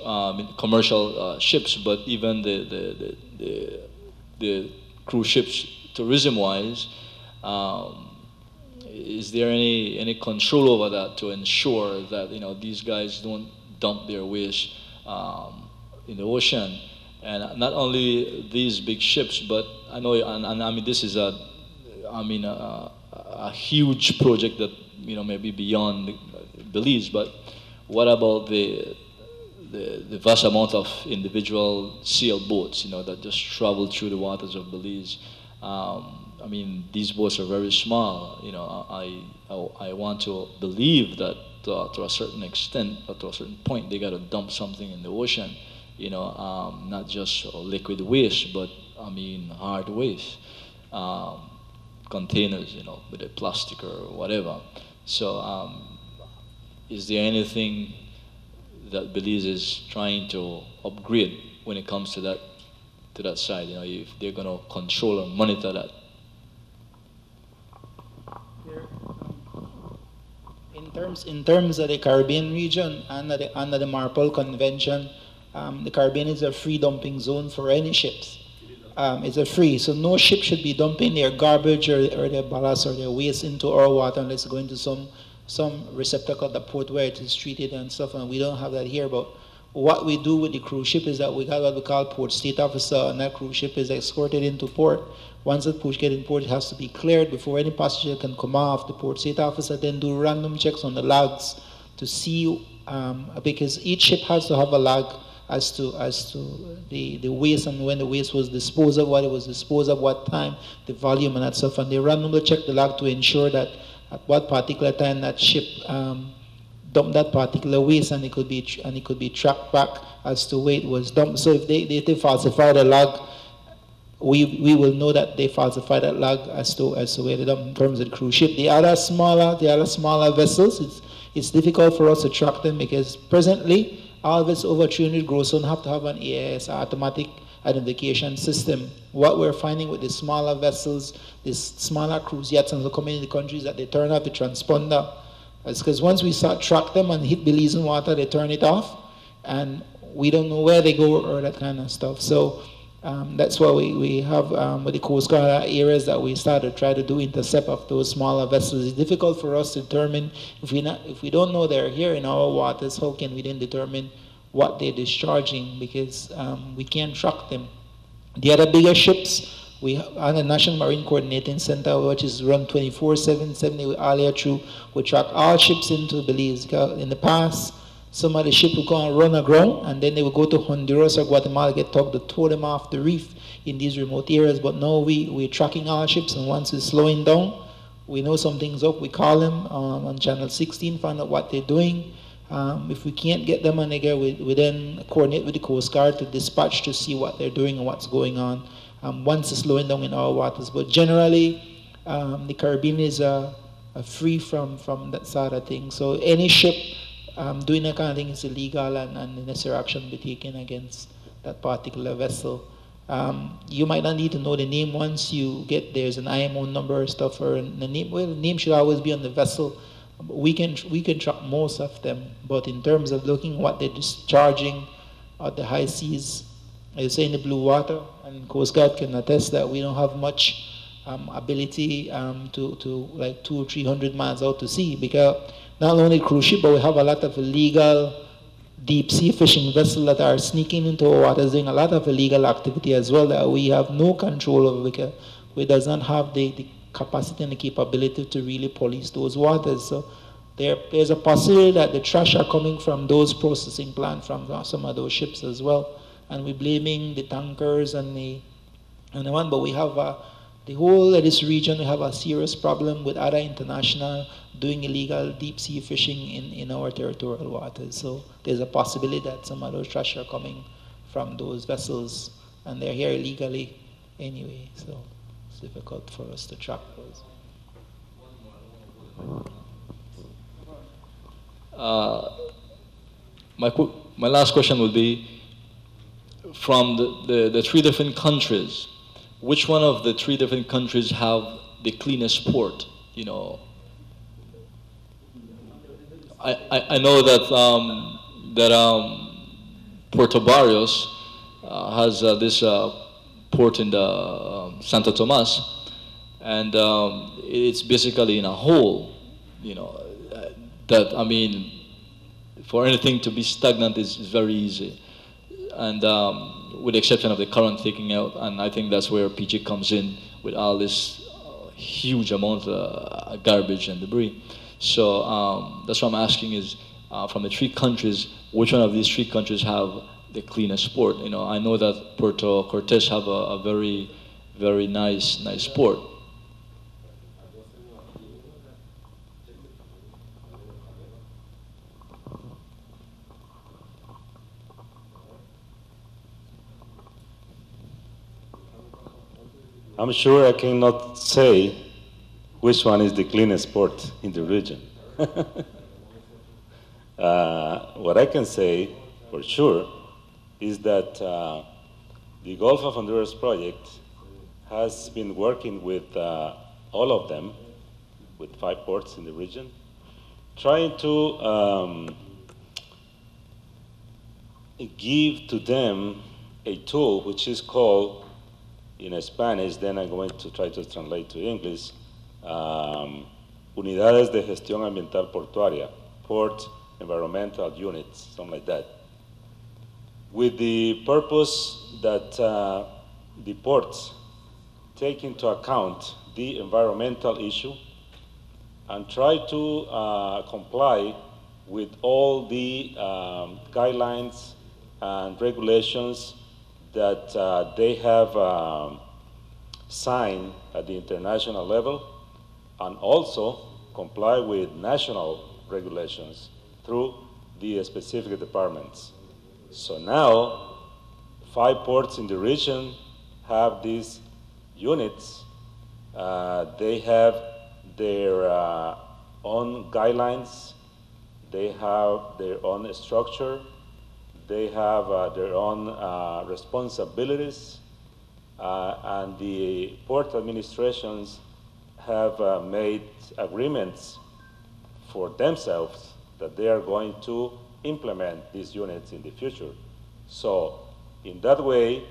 commercial ships, but even the cruise ships, tourism-wise, is there any control over that to ensure that these guys don't dump their waste in the ocean? And not only these big ships, but I know, and I mean, this is a huge project that maybe beyond Belize. But what about the vast amount of individual sailboats, that just travel through the waters of Belize? I mean, these boats are very small. I want to believe that to a certain extent, or to a certain point, they got to dump something in the ocean. Not just liquid waste, but I mean hard waste, containers, with the plastic or whatever. So, is there anything that Belize is trying to upgrade when it comes to that side? If they're going to control or monitor that? In terms of the Caribbean region, under the MARPOL Convention, the Caribbean is a free dumping zone for any ships. is a free. So no ship should be dumping their garbage or their ballast or their waste into our water unless it's going to some receptacle at the port where it is treated and stuff, and we don't have that here. But what we do with the cruise ship is that we got what we call port state officer, and that cruise ship is escorted into port. Once the push gets in port, it has to be cleared before any passenger can come off. The port state officer then do random checks on the logs to see, because each ship has to have a log as to the waste and when the waste was disposed of, what it was disposed of, what time, the volume and that stuff, and they randomly check the log to ensure that at what particular time that ship dumped that particular waste, and it could be tracked back as to where it was dumped. So if they falsify the log, we will know that they falsified that log as to where they dumped in terms of the cruise ship. The other smaller vessels, it's difficult for us to track them because presently all vessels over 300 gross ton have to have an AIS, automatic identification system. What we're finding with the smaller vessels, these smaller cruise yachts and coming in the countries, that they turn off the transponder. It's because once we start track them and hit Belizean water, they turn it off, and we don't know where they go or that kind of stuff. So that's why we have with the Coast Guard areas that we started to try to do intercept of those smaller vessels. It's difficult for us to determine if we don't know they're here in our waters. How can we then determine what they're discharging, because we can't track them. The other bigger ships, we have the National Marine Coordinating Center, which is run 24/7, 7 days all year through. We track all ships into Belize. In the past, some of the ships would go and run aground, and then they would go to Honduras or Guatemala, get tugged to tow them off the reef in these remote areas. But now we're tracking our ships, and once it's slowing down, we know something's up. We call them on Channel 16, find out what they're doing. If we can't get them on again, we then coordinate with the Coast Guard to dispatch to see what they're doing and what's going on once it's slowing down in our waters. But generally, the Caribbean is free from that sort of thing. So any ship doing that kind of thing is illegal, and the necessary action will be taken against that particular vessel. You might not need to know the name once you get there's an IMO number or stuff, or the name. Well, the name should always be on the vessel. We can track most of them, but in terms of looking what they're discharging at the high seas, I say in the blue water, and Coast Guard can attest that we don't have much ability to like 200 or 300 miles out to sea, because not only cruise ship, but we have a lot of illegal deep sea fishing vessels that are sneaking into our waters, doing a lot of illegal activity as well that we have no control over, because we does not have the capacity and the capability to really police those waters. So there's a possibility that the trash are coming from those processing plants, from some of those ships as well. And we're blaming the tankers and the one, but we have the whole of this region, we have a serious problem with other international doing illegal deep sea fishing in our territorial waters. So there's a possibility that some of those trash are coming from those vessels, and they're here illegally anyway. So it's difficult for us to track those. My last question would be, from the three different countries, which one of the three different countries have the cleanest port? You know, I know that Puerto Barrios has this port in the Santo Tomas, and it's basically in a hole. You know, that, I mean, for anything to be stagnant is very easy, and with the exception of the current taking out, and I think that's where PG comes in with all this huge amount of garbage and debris. So that's what I'm asking is, from the three countries, which one of these three countries have the cleanest port? You know, I know that Puerto Cortes have a very, very nice port. I'm sure I cannot say which one is the cleanest port in the region. What I can say for sure is that the Gulf of Honduras project has been working with all of them, with 5 ports in the region, trying to give to them a tool which is called in Spanish, then I'm going to try to translate to English. Unidades de Gestión Ambiental Portuaria, Port Environmental Units, something like that. With the purpose that the ports take into account the environmental issue and try to comply with all the guidelines and regulations that they have signed at the international level, and also comply with national regulations through the specific departments. So now, 5 ports in the region have these units. They have their own guidelines, they have their own structure, they have their own responsibilities, and the port administrations have made agreements for themselves that they are going to implement these units in the future. So in that way,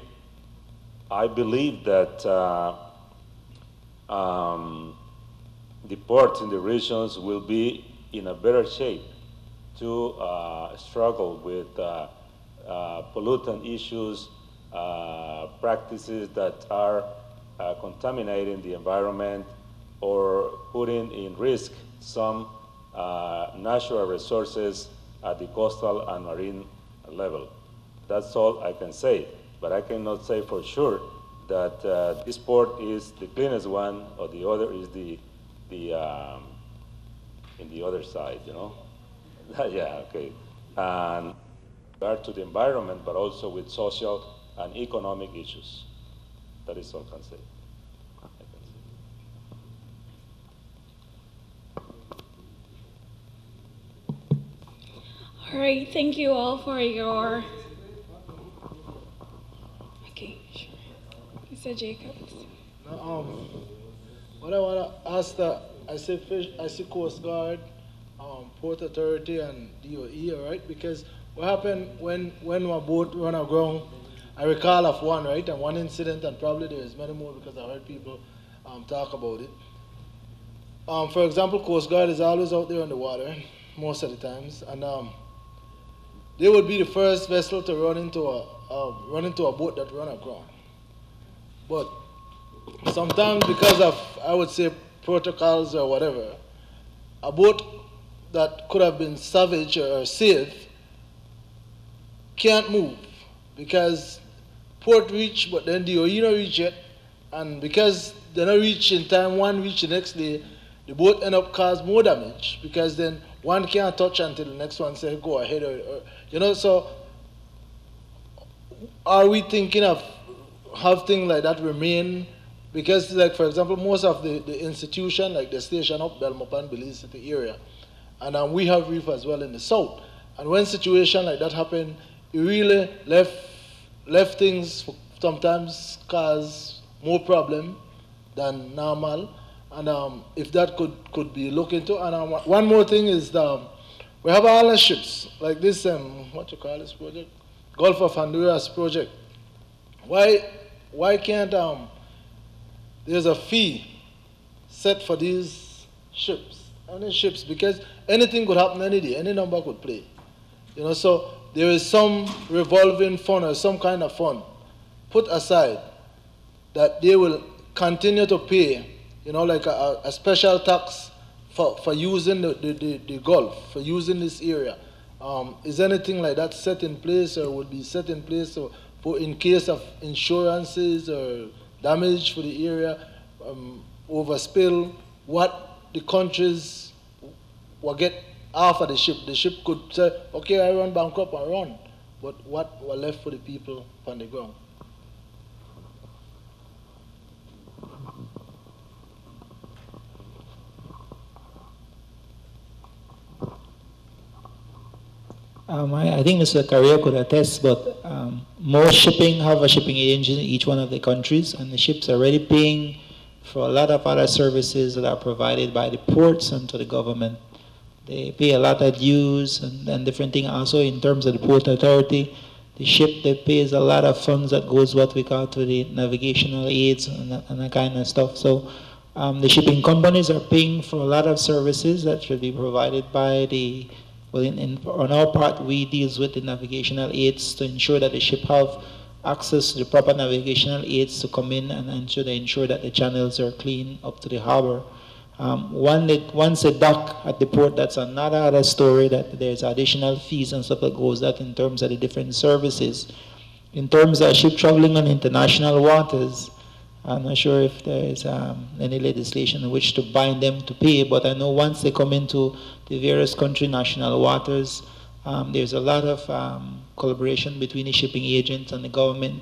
I believe that the ports in the regions will be in a better shape to struggle with pollutant issues, practices that are contaminating the environment or putting in risk some natural resources at the coastal and marine level. That's all I can say, but I cannot say for sure that this port is the cleanest one or the other is the in the other side, you know? Yeah, okay. And regard to the environment, but also with social and economic issues. That is all I can say. All right, thank you all for your. Okay, sure. Mr. Jacobs. What I want to ask I see Coast Guard, Port Authority, and DOE, all right? Because what happened when my boat run aground, I recall of one, right? And one incident, and probably there is many more because I heard people talk about it. For example, Coast Guard is always out there on the water, most of the times, and they would be the first vessel to run into a boat that run aground. But sometimes because of, I would say, protocols or whatever, a boat that could have been salvaged or saved can't move because port reach, but then the DOE not reach it, and because they not reach in time, one reach the next day, the boat end up cause more damage because then one can't touch until the next one says go ahead, or you know. So are we thinking of have things like that remain? Because, like, for example, most of the institution, like the station up Belmopan, Belize City area, and we have reef as well in the south. And when situation like that happen, it really left things sometimes cause more problem than normal. And if that could be looked into. And one more thing is we have all the ships, like this, what you call this project? Gulf of Honduras project. Why can't there's a fee set for these ships, any ships, because anything could happen any day, any number could play. You know, so there is some revolving fund or some kind of fund put aside that they will continue to pay, you know, like a special tax for using the Gulf, for using this area. Is anything like that set in place or would be set in place for in case of insurances or damage for the area, overspill, what the countries will get off of the ship? The ship could say, okay, I run bankrupt and run, but what were left for the people on the ground? I think Mr. Carrier could attest, but most shipping have a shipping agent in each one of the countries, and the ships are already paying for a lot of other services that are provided by the ports and to the government. They pay a lot of dues and different things. Also, in terms of the Port Authority, the ship, they pays a lot of funds that goes what we call to the navigational aids and that kind of stuff. So the shipping companies are paying for a lot of services that should be provided by the, well, on our part, we deals with the navigational aids to ensure that the ship have access to the proper navigational aids to come in and ensure that the channels are clean up to the harbor. Once they dock at the port, that's another other story, that there's additional fees and stuff that goes that in terms of the different services. In terms of ship traveling on international waters, I'm not sure if there is any legislation in which to bind them to pay, but I know once they come into the various country national waters, there's a lot of collaboration between the shipping agents and the government,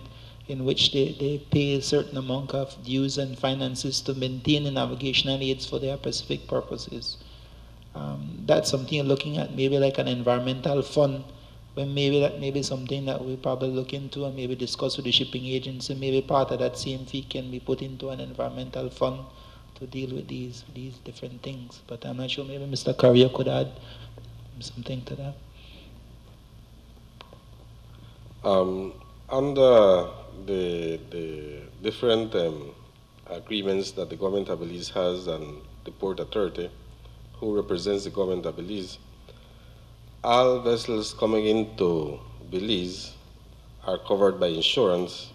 in which they pay a certain amount of dues and finances to maintain the navigational aids for their specific purposes. That's something you're looking at, maybe like an environmental fund, when maybe that may be something that we probably look into and maybe discuss with the shipping agents, and maybe part of that same fee can be put into an environmental fund to deal with these different things. But I'm not sure, maybe Mr. Carrier could add something to that. Under the different agreements that the government of Belize has and the Port Authority, who represents the government of Belize, all vessels coming into Belize are covered by insurance,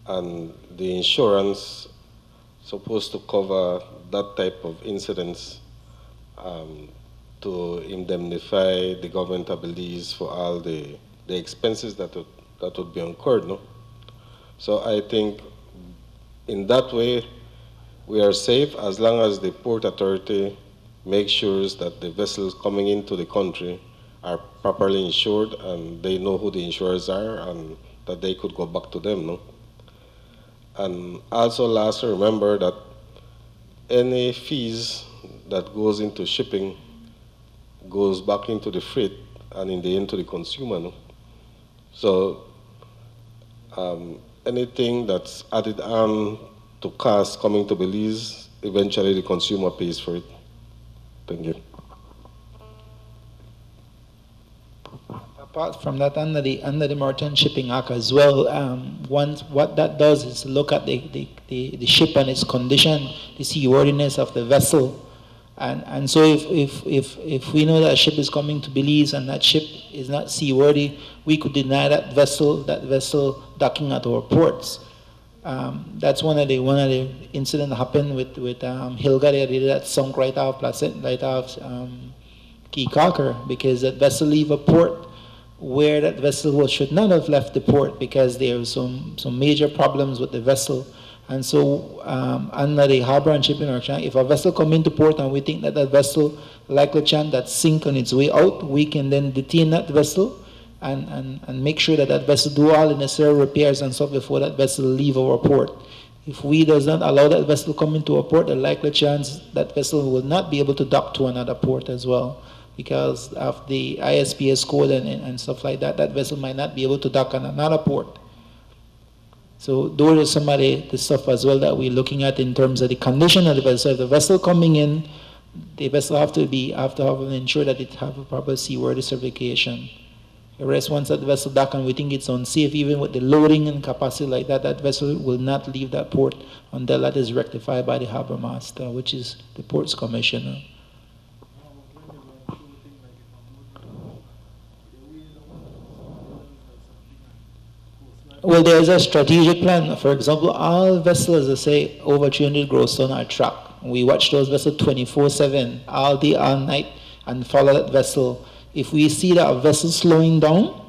and the insurance supposed to cover that type of incidents to indemnify the government of Belize for all the expenses that would be incurred, no? So I think in that way we are safe as long as the Port Authority makes sure that the vessels coming into the country are properly insured and they know who the insurers are and that they could go back to them, no? And also lastly, remember that any fees that goes into shipping goes back into the freight and in the end to the consumer, no? So anything that's added on to cost coming to Belize, eventually the consumer pays for it. Thank you. Apart from that, under the Merchant Shipping Act as well, what that does is look at the ship and its condition, the seaworthiness of the vessel. And so if we know that a ship is coming to Belize and that ship is not seaworthy, we could deny that vessel docking at our ports. That's one of the incidents that happened with Hilga. They did that sunk right off Key Cocker, because that vessel leave a port where that vessel should not have left the port, because there was some major problems with the vessel. And so under the Harbor and Shipping Act, if a vessel come into port and we think that vessel likely chance that sink on its way out, we can then detain that vessel and make sure that vessel do all the necessary repairs and stuff before that vessel leave our port. If we does not allow that vessel come into our port, the likely chance that vessel will not be able to dock to another port as well, because of the ISPS code and stuff like that, that vessel might not be able to dock on another port. So those are some of the stuff as well that we're looking at in terms of the condition of the vessel. If the vessel coming in, the vessel have to ensure that it have a proper seaworthy certification. The rest, once that vessel dock and we think it's unsafe, even with the loading and capacity like that, that vessel will not leave that port until that is rectified by the harbor master, which is the port's commissioner. Well, there's a strategic plan. For example, all vessels, let's say, over 300 gross ton are tracked. We watch those vessels 24/7, all day, all night, and follow that vessel. If we see that a vessel slowing down,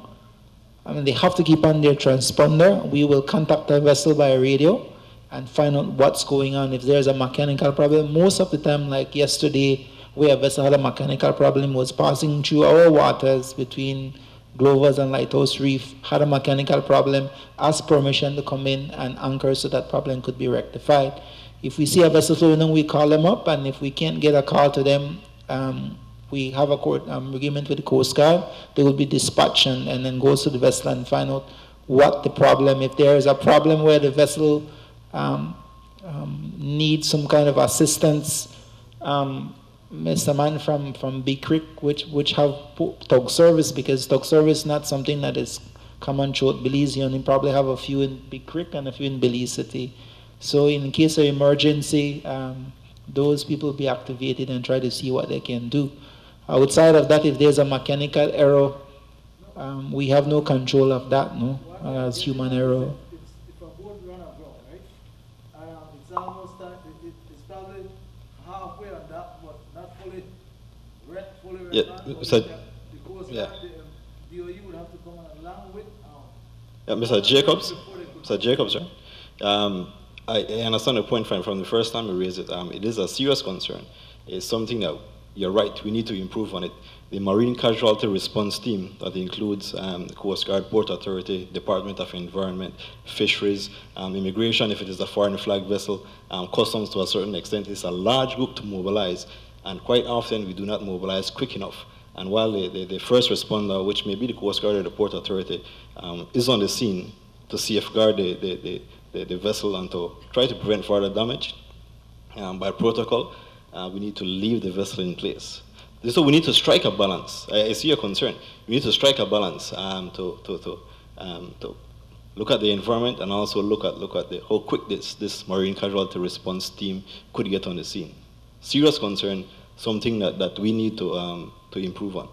I mean, they have to keep on their transponder. We will contact the vessel by radio and find out what's going on. If there's a mechanical problem, most of the time, like yesterday, where a vessel had a mechanical problem, was passing through our waters between Glovers and Lighthouse Reef, had a mechanical problem, asked permission to come in and anchor so that problem could be rectified. If we see a vessel slowing down, we call them up, and if we can't get a call to them, we have a court agreement with the Coast Guard. They will be dispatched and then goes to the vessel and find out what the problem. If there is a problem where the vessel needs some kind of assistance, Mr. Man from Big Creek, which have tug service, because tug service is not something that is come on throughout Belize. You only probably have a few in Big Creek and a few in Belize City. So in case of emergency, those people be activated and try to see what they can do. Outside of that, if there's a mechanical error, we have no control of that, no, as human error. If a boat run aground, right? It's almost it's probably halfway on that, but not fully on. Yeah, so, the Coast yeah. Guard, the DOE would have to come along with. Yeah, Mr. Jacobs, right? I understand the point from the first time you raised it. It is a serious concern. It's something that, you're right, we need to improve on it. The Marine Casualty Response Team that includes the Coast Guard, Port Authority, Department of Environment, Fisheries, Immigration if it is a foreign flag vessel, Customs to a certain extent. It's a large group to mobilize, and quite often we do not mobilize quick enough. And while the first responder, which may be the Coast Guard or the Port Authority, is on the scene to safeguard the vessel and to try to prevent further damage, by protocol, we need to leave the vessel in place. So we need to strike a balance. I see your concern. We need to strike a balance to look at the environment and also look at how quick this Marine Casualty Response Team could get on the scene. Serious concern, something that we need to improve on.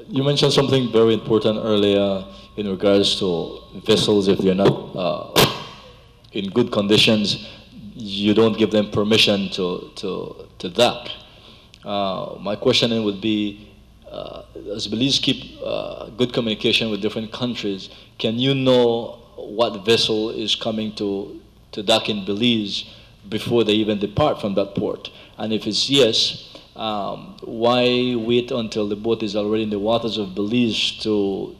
You mentioned something very important earlier in regards to vessels. If they're not in good conditions, you don't give them permission to dock. My question then would be, as Belize keep good communication with different countries, can you know what vessel is coming to dock in Belize before they even depart from that port? And if it's yes, why wait until the boat is already in the waters of Belize to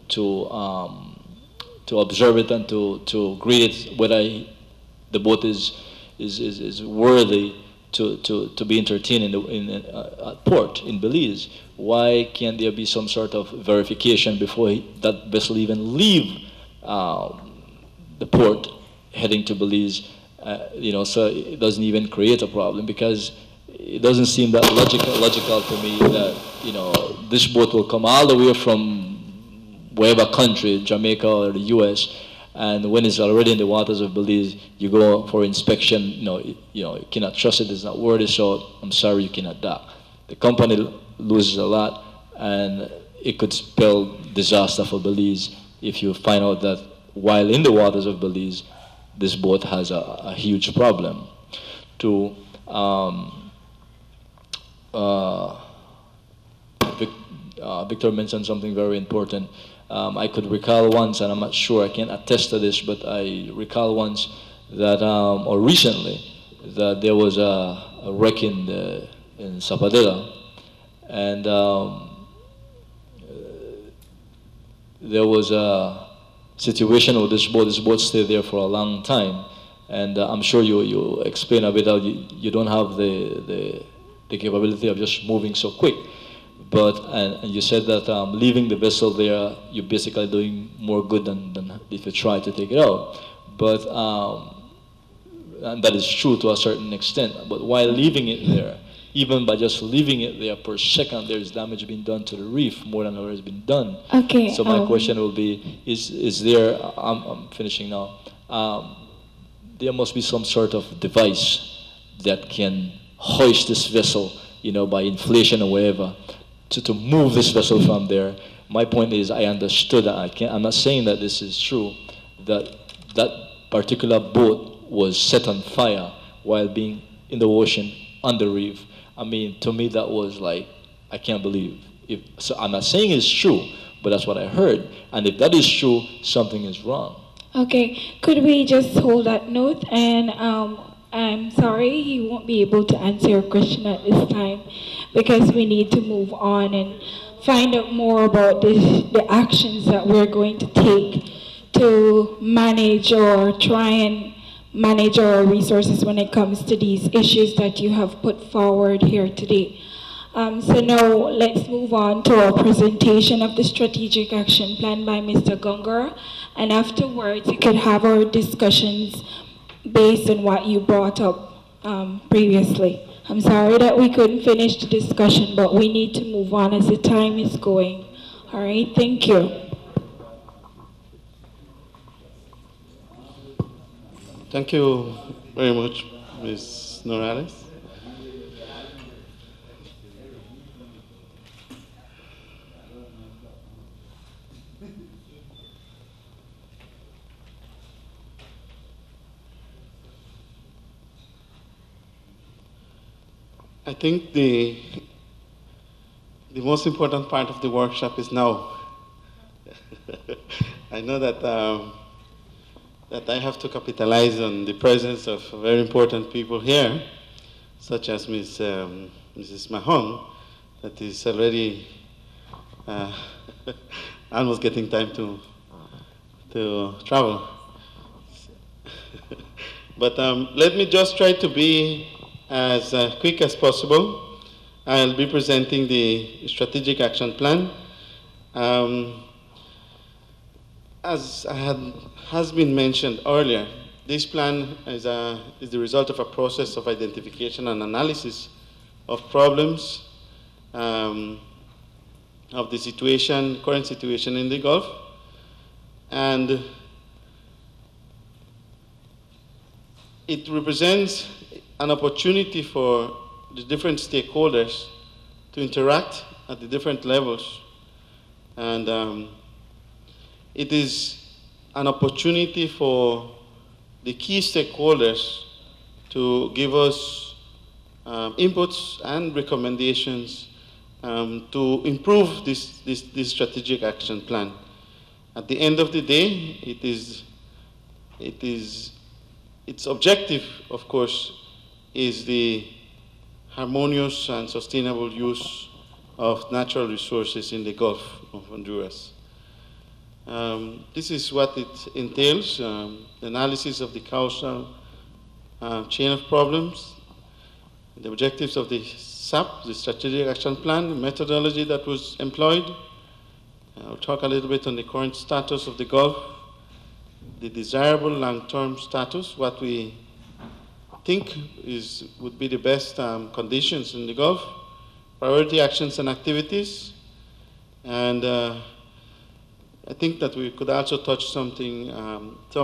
observe it and to grade it whether the boat is worthy to be entertained at port in Belize? Why can't there be some sort of verification before that vessel even leave the port heading to Belize? So it doesn't even create a problem, because it doesn't seem that logical to me that, this boat will come all the way from wherever country, Jamaica or the US, and when it's already in the waters of Belize, you go for inspection, you cannot trust it, it's not worthy, so I'm sorry, you cannot dock. The company loses a lot, and it could spell disaster for Belize if you find out that while in the waters of Belize, this boat has a huge problem. Victor mentioned something very important. I could recall once, and I'm not sure, I can't attest to this, but I recall once that, or recently, that there was a wreck in Zapadilla, and there was a situation where this boat stayed there for a long time, and I'm sure you explain a bit how you don't have the capability of just moving so quick. But, and you said that leaving the vessel there, you're basically doing more good than if you try to take it out. But, and that is true to a certain extent. But while leaving it there, even by just leaving it there per second, there is damage being done to the reef more than what has been done. Okay. So my question will be, is there, I'm finishing now, there must be some sort of device that can hoist this vessel, by inflation or whatever, to move this vessel from there. My point is, I understood that I'm not saying that this is true, that particular boat was set on fire while being in the ocean on the reef. I mean, to me that was like, I can't believe. So I'm not saying it's true, but that's what I heard. And if that is true, something is wrong. Okay, could we just hold that note? And I'm sorry, he won't be able to answer your question at this time, because we need to move on and find out more about the actions that we're going to take to manage or try and manage our resources when it comes to these issues that you have put forward here today. So now let's move on to our presentation of the strategic action plan by Mr. Gungor, and afterwards you could have our discussions based on what you brought up previously. I'm sorry that we couldn't finish the discussion, but we need to move on as the time is going. All right, thank you. Thank you very much, Ms. Norales. I think the most important part of the workshop is now. I know that that I have to capitalize on the presence of very important people here, such as Mrs. Mahon, that is already almost getting time to travel. But let me just try to be as quick as possible. I'll be presenting the strategic action plan. As has been mentioned earlier, this plan is the result of a process of identification and analysis of problems, of the current situation in the Gulf, and it represents an opportunity for the different stakeholders to interact at the different levels. And it is an opportunity for the key stakeholders to give us inputs and recommendations to improve this strategic action plan. At the end of the day, its objective, of course, is the harmonious and sustainable use of natural resources in the Gulf of Honduras. This is what it entails, the analysis of the causal chain of problems, the objectives of the SAP, the Strategic Action Plan, the methodology that was employed. I'll talk a little bit on the current status of the Gulf, the desirable long-term status, what we think would be the best conditions in the Gulf, priority actions and activities, and I think that we could also touch some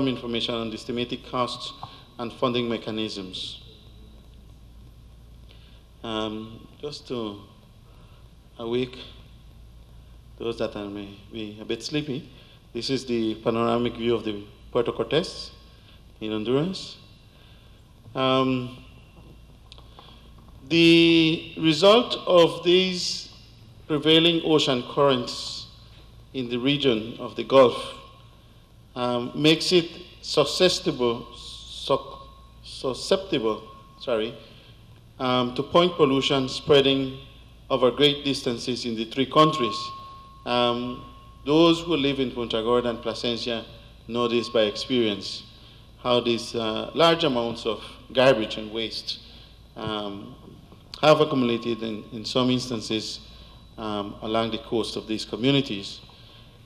information on the estimated costs and funding mechanisms. Just to awake those that may be a bit sleepy, this is the panoramic view of the Puerto Cortes in Honduras. The result of these prevailing ocean currents in the region of the Gulf makes it susceptible to point pollution spreading over great distances in the three countries. Those who live in Punta Gorda and Plasencia know this by experience, how these large amounts of garbage and waste have accumulated in some instances along the coast of these communities.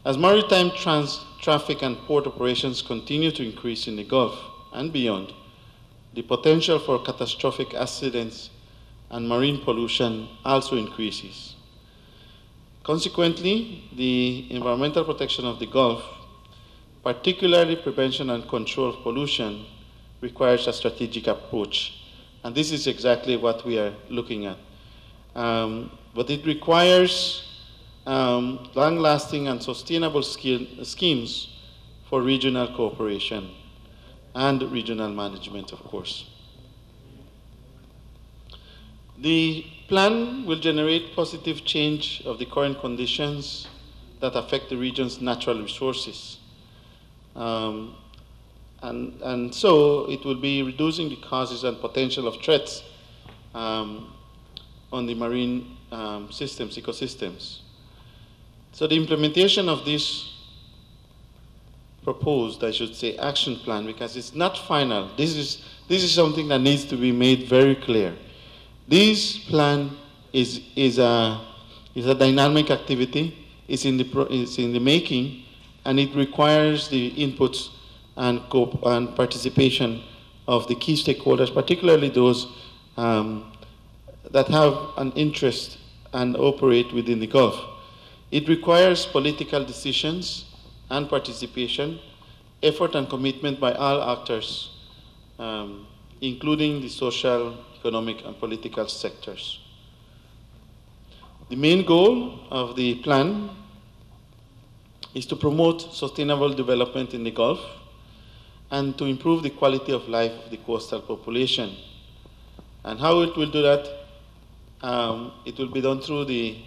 As maritime traffic and port operations continue to increase in the Gulf and beyond, the potential for catastrophic accidents and marine pollution also increases. Consequently, the environmental protection of the Gulf, particularly prevention and control of pollution, requires a strategic approach. And this is exactly what we are looking at. But it requires long-lasting and sustainable schemes for regional cooperation and regional management, of course. The plan will generate positive change of the current conditions that affect the region's natural resources. And so it will be reducing the causes and potential of threats on the marine ecosystems. So the implementation of this proposed, I should say, action plan, because it's not final. This is something that needs to be made very clear. This plan is a dynamic activity. It's in the making, and it requires the inputs and participation of the key stakeholders, particularly those that have an interest and operate within the Gulf. It requires political decisions and participation, effort and commitment by all actors, including the social, economic, and political sectors. The main goal of the plan is to promote sustainable development in the Gulf and to improve the quality of life of the coastal population. And how it will do that? It will be done through the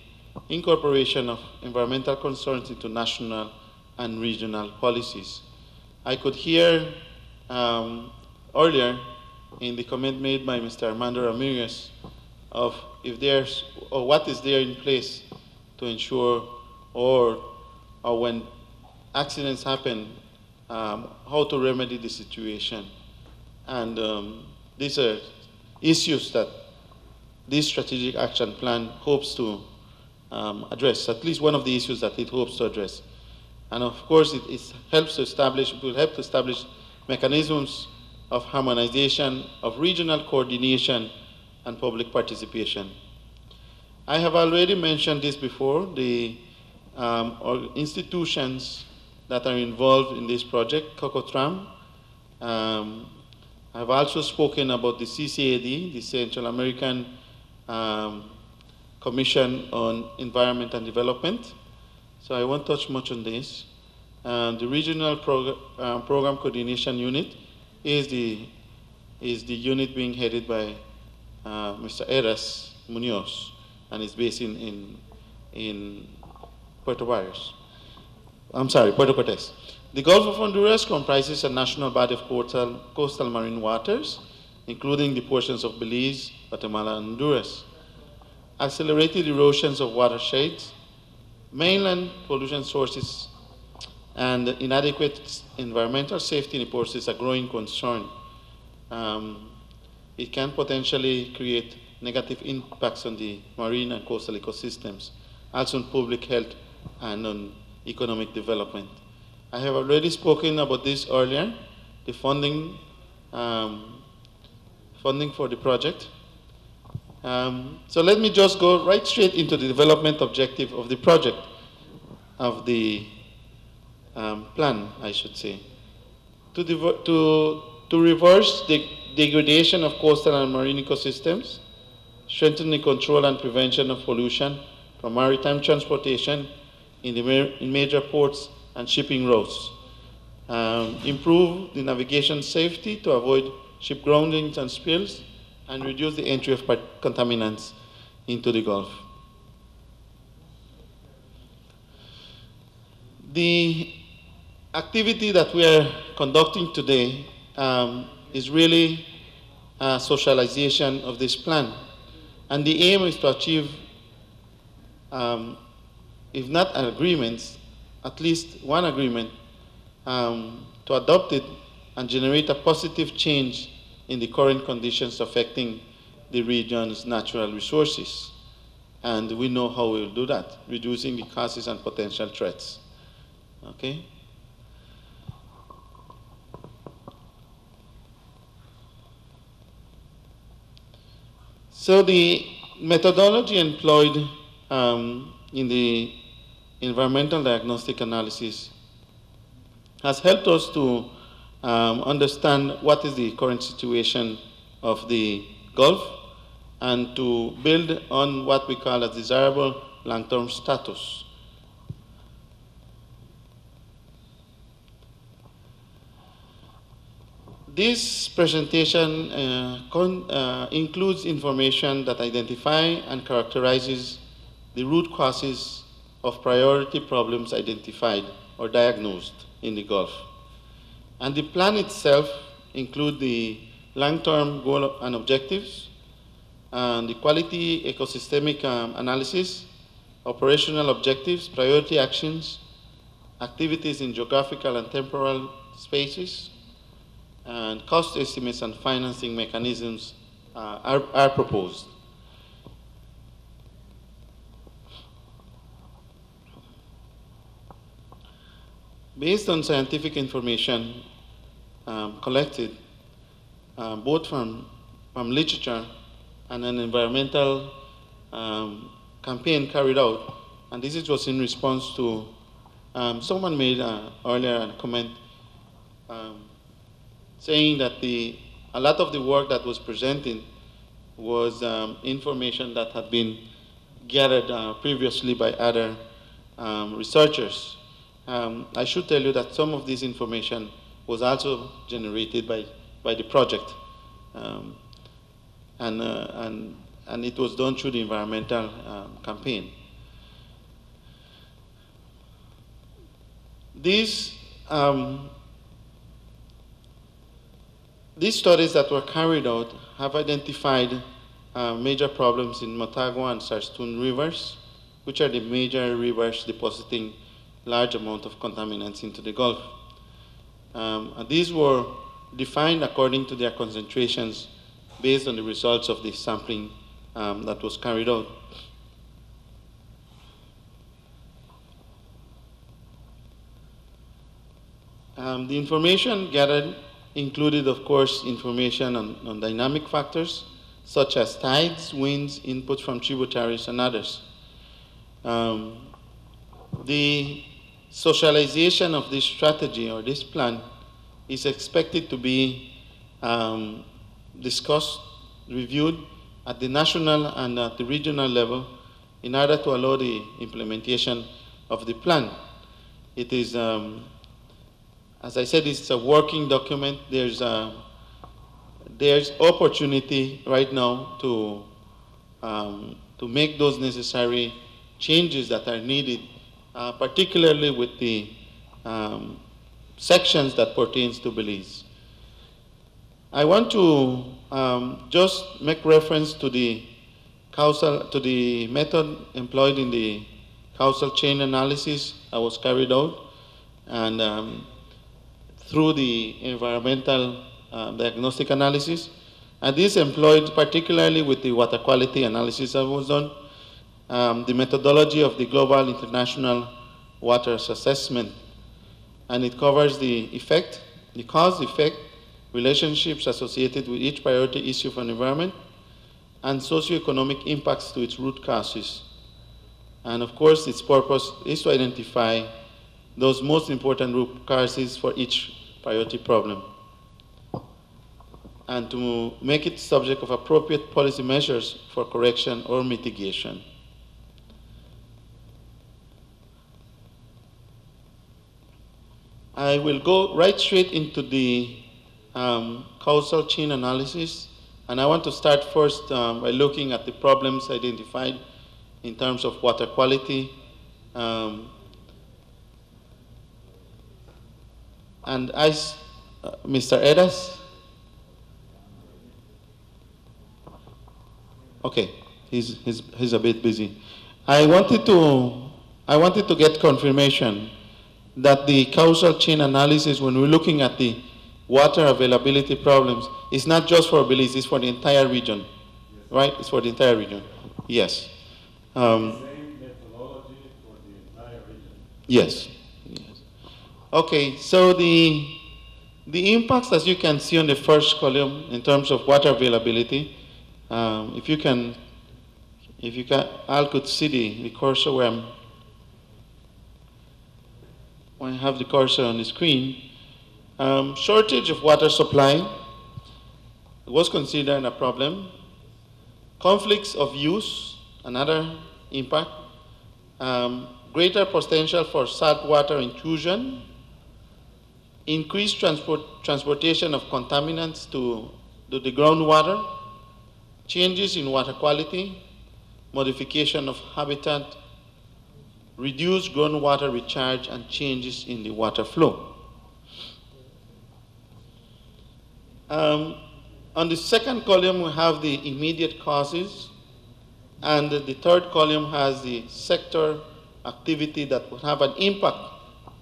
incorporation of environmental concerns into national and regional policies. I could hear earlier in the comment made by Mr. Armando Ramirez of if there's, or what is there in place to ensure, or when accidents happen, how to remedy the situation. And these are issues that this strategic action plan hopes to address, at least one of the issues that it hopes to address. And of course, it will help to establish mechanisms of harmonization, of regional coordination, and public participation. I have already mentioned this before, the institutions that are involved in this project, COCOTRAM. I've also spoken about the CCAD, the Central American Commission on Environment and Development. So I won't touch much on this. The Regional Program Coordination Unit is the unit being headed by Mr. Eras Munoz, and is based in Puerto Barrios. I'm sorry, Puerto Cortes. The Gulf of Honduras comprises a national body of coastal marine waters, including the portions of Belize, Guatemala, and Honduras. Accelerated erosions of watersheds, mainland pollution sources, and inadequate environmental safety reports is a growing concern. It can potentially create negative impacts on the marine and coastal ecosystems, also on public health and on economic development. I have already spoken about this earlier, the funding for the project. So let me just go right straight into the development objective of the project, of the plan, I should say. To reverse the degradation of coastal and marine ecosystems, strengthen the control and prevention of pollution from maritime transportation in major ports and shipping routes, improve the navigation safety to avoid ship groundings and spills, and reduce the entry of contaminants into the Gulf. The activity that we are conducting today is really a socialization of this plan. And the aim is to achieve, if not an agreement, at least one agreement, to adopt it and generate a positive change in the current conditions affecting the region's natural resources. And we know how we will do that, reducing the causes and potential threats. Okay? So the methodology employed in the environmental diagnostic analysis has helped us to understand what is the current situation of the Gulf and to build on what we call a desirable long-term status. This presentation includes information that identify and characterizes the root causes of priority problems identified or diagnosed in the Gulf. And the plan itself includes the long-term goal and objectives, and the quality ecosystemic analysis, operational objectives, priority actions, activities in geographical and temporal spaces, and cost estimates and financing mechanisms are proposed. Based on scientific information collected, both from literature and an environmental campaign carried out. And this was in response to, someone made earlier a comment saying that a lot of the work that was presented was information that had been gathered previously by other researchers. I should tell you that some of this information was also generated by the project, and it was done through the environmental campaign. These studies that were carried out have identified major problems in Motagua and Sarstoon rivers, which are the major rivers depositing large amount of contaminants into the Gulf. And these were defined according to their concentrations based on the results of the sampling that was carried out. The information gathered included, of course, information on dynamic factors, such as tides, winds, input from tributaries, and others. The socialization of this strategy or this plan is expected to be discussed, reviewed at the national and at the regional level in order to allow the implementation of the plan. It is, as I said, it's a working document. There's opportunity right now to make those necessary changes that are needed, particularly with the sections that pertains to Belize. I want to just make reference to the method employed in the causal chain analysis that was carried out, and through the environmental diagnostic analysis. And this employed particularly with the water quality analysis that was done, the methodology of the Global International Waters Assessment. And it covers the effect, the cause-effect relationships associated with each priority issue for the environment, and socioeconomic impacts to its root causes. And of course, its purpose is to identify those most important root causes for each priority problem, and to make it subject of appropriate policy measures for correction or mitigation. I will go right straight into the causal chain analysis, and I want to start first by looking at the problems identified in terms of water quality. And as Mr. Edas, okay, he's a bit busy. I wanted to get confirmation that the causal chain analysis, when we're looking at the water availability problems, is not just for Belize, it's for the entire region, yes. Right? It's for the entire region. Yes. Same methodology for the entire region. Yes. Yes. Okay, so the impacts, as you can see on the first column in terms of water availability, if you can, Al could see the cursor where I have the cursor on the screen. Shortage of water supply was considered a problem. Conflicts of use, another impact. Greater potential for saltwater intrusion. Increased transportation of contaminants to the groundwater. Changes in water quality. Modification of habitat. Reduced groundwater recharge, and changes in the water flow. On the second column, we have the immediate causes, and the third column has the sector activity that would have an impact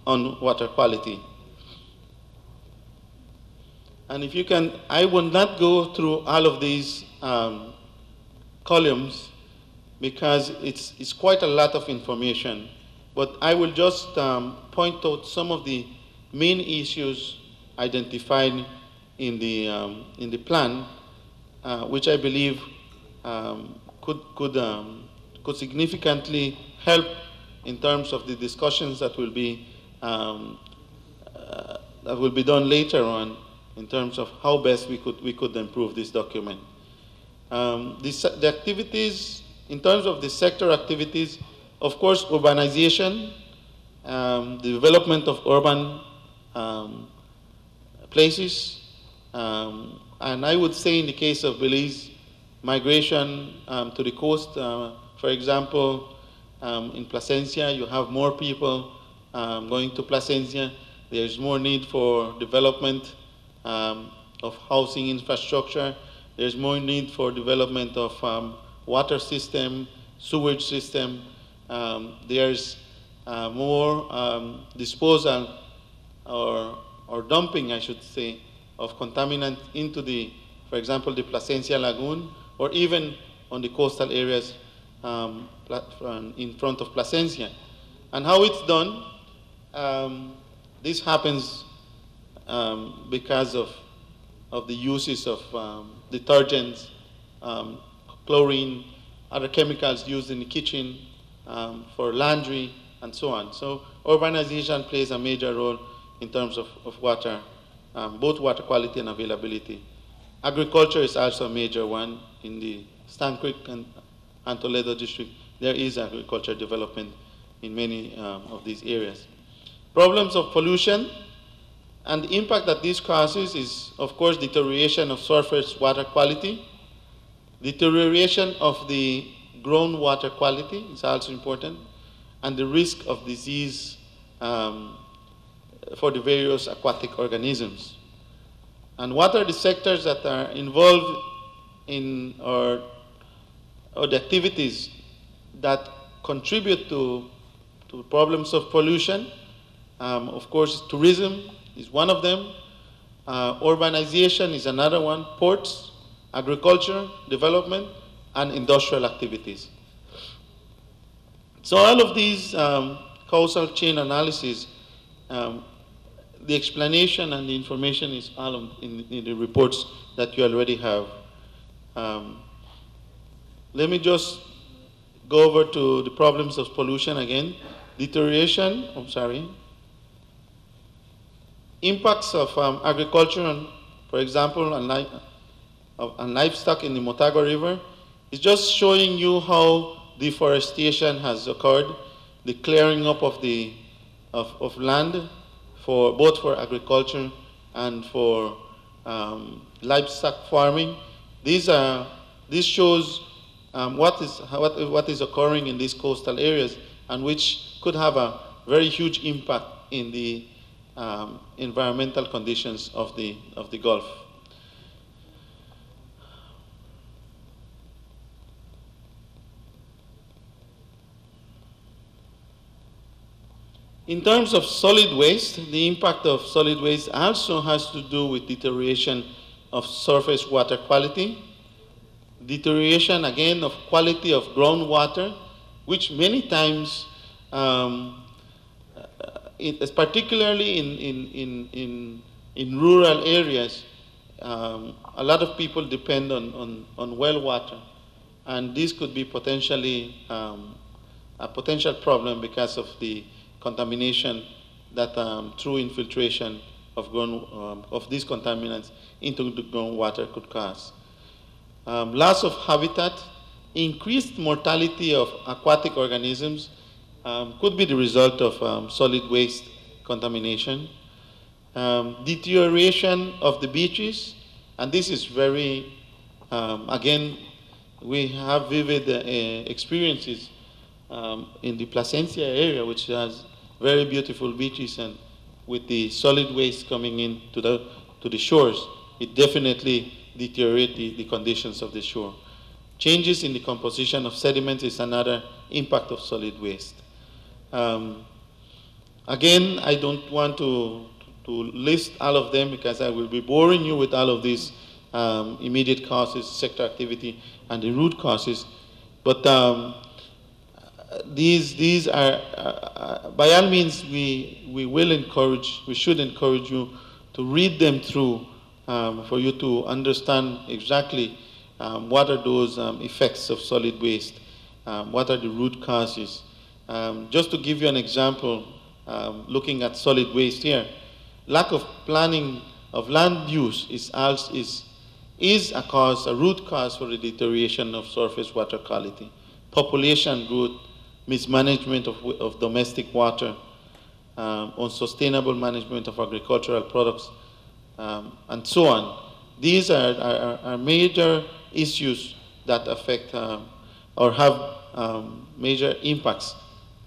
on water quality. And if you can, I will not go through all of these columns, because it's quite a lot of information, but I will just point out some of the main issues identified in the plan, which I believe could significantly help in terms of the discussions that will be done later on in terms of how best we could improve this document. The activities, in terms of the sector activities, of course, urbanization, the development of urban places, and I would say in the case of Belize, migration to the coast. For example, in Placencia, you have more people going to Placencia. There's more need for development of housing infrastructure. There's more need for development of water system, sewage system. There's more disposal or dumping, I should say, of contaminant into the, for example, the Placencia Lagoon, or even on the coastal areas in front of Placencia. And how it's done, this happens because of the uses of detergents, chlorine, other chemicals used in the kitchen for laundry, and so on. So urbanization plays a major role in terms of water, both water quality and availability. Agriculture is also a major one. In the Stan Creek and Toledo district, there is agriculture development in many of these areas. Problems of pollution and the impact that this causes is, of course, deterioration of surface water quality. Deterioration of the groundwater quality is also important, and the risk of disease for the various aquatic organisms. And what are the sectors that are involved in or the activities that contribute to problems of pollution? Of course, tourism is one of them. Urbanization is another one. Ports, agriculture, development, and industrial activities. So all of these causal chain analysis, the explanation and the information is all in the reports that you already have. Let me just go over to the problems of pollution again. Deterioration, impacts of agriculture, and, for example, on livestock in the Motagua River, is just showing you how deforestation has occurred, the clearing up of land for both for agriculture and for livestock farming. This shows what is occurring in these coastal areas, and which could have a very huge impact in the environmental conditions of the Gulf. In terms of solid waste, the impact of solid waste also has to do with deterioration of surface water quality, deterioration again of quality of groundwater, which many times, particularly in rural areas, a lot of people depend on well water, and this could be potentially a potential problem because of the contamination that through infiltration of these contaminants into the groundwater could cause. Loss of habitat, increased mortality of aquatic organisms could be the result of solid waste contamination. Deterioration of the beaches, and this is very, again, we have vivid experiences in the Placencia area, which has very beautiful beaches, and with the solid waste coming in to the shores, it definitely deteriorates the conditions of the shore. Changes in the composition of sediment is another impact of solid waste. Again, I don't want to list all of them because I will be boring you with all of these immediate causes, sector activity, and the root causes. But these are, by all means, we should encourage you to read them through for you to understand exactly what are those effects of solid waste, what are the root causes. Just to give you an example, looking at solid waste here, lack of planning of land use is a cause, a root cause for the deterioration of surface water quality. Population growth, mismanagement of domestic water, unsustainable management of agricultural products, and so on. These are major issues that affect or have major impacts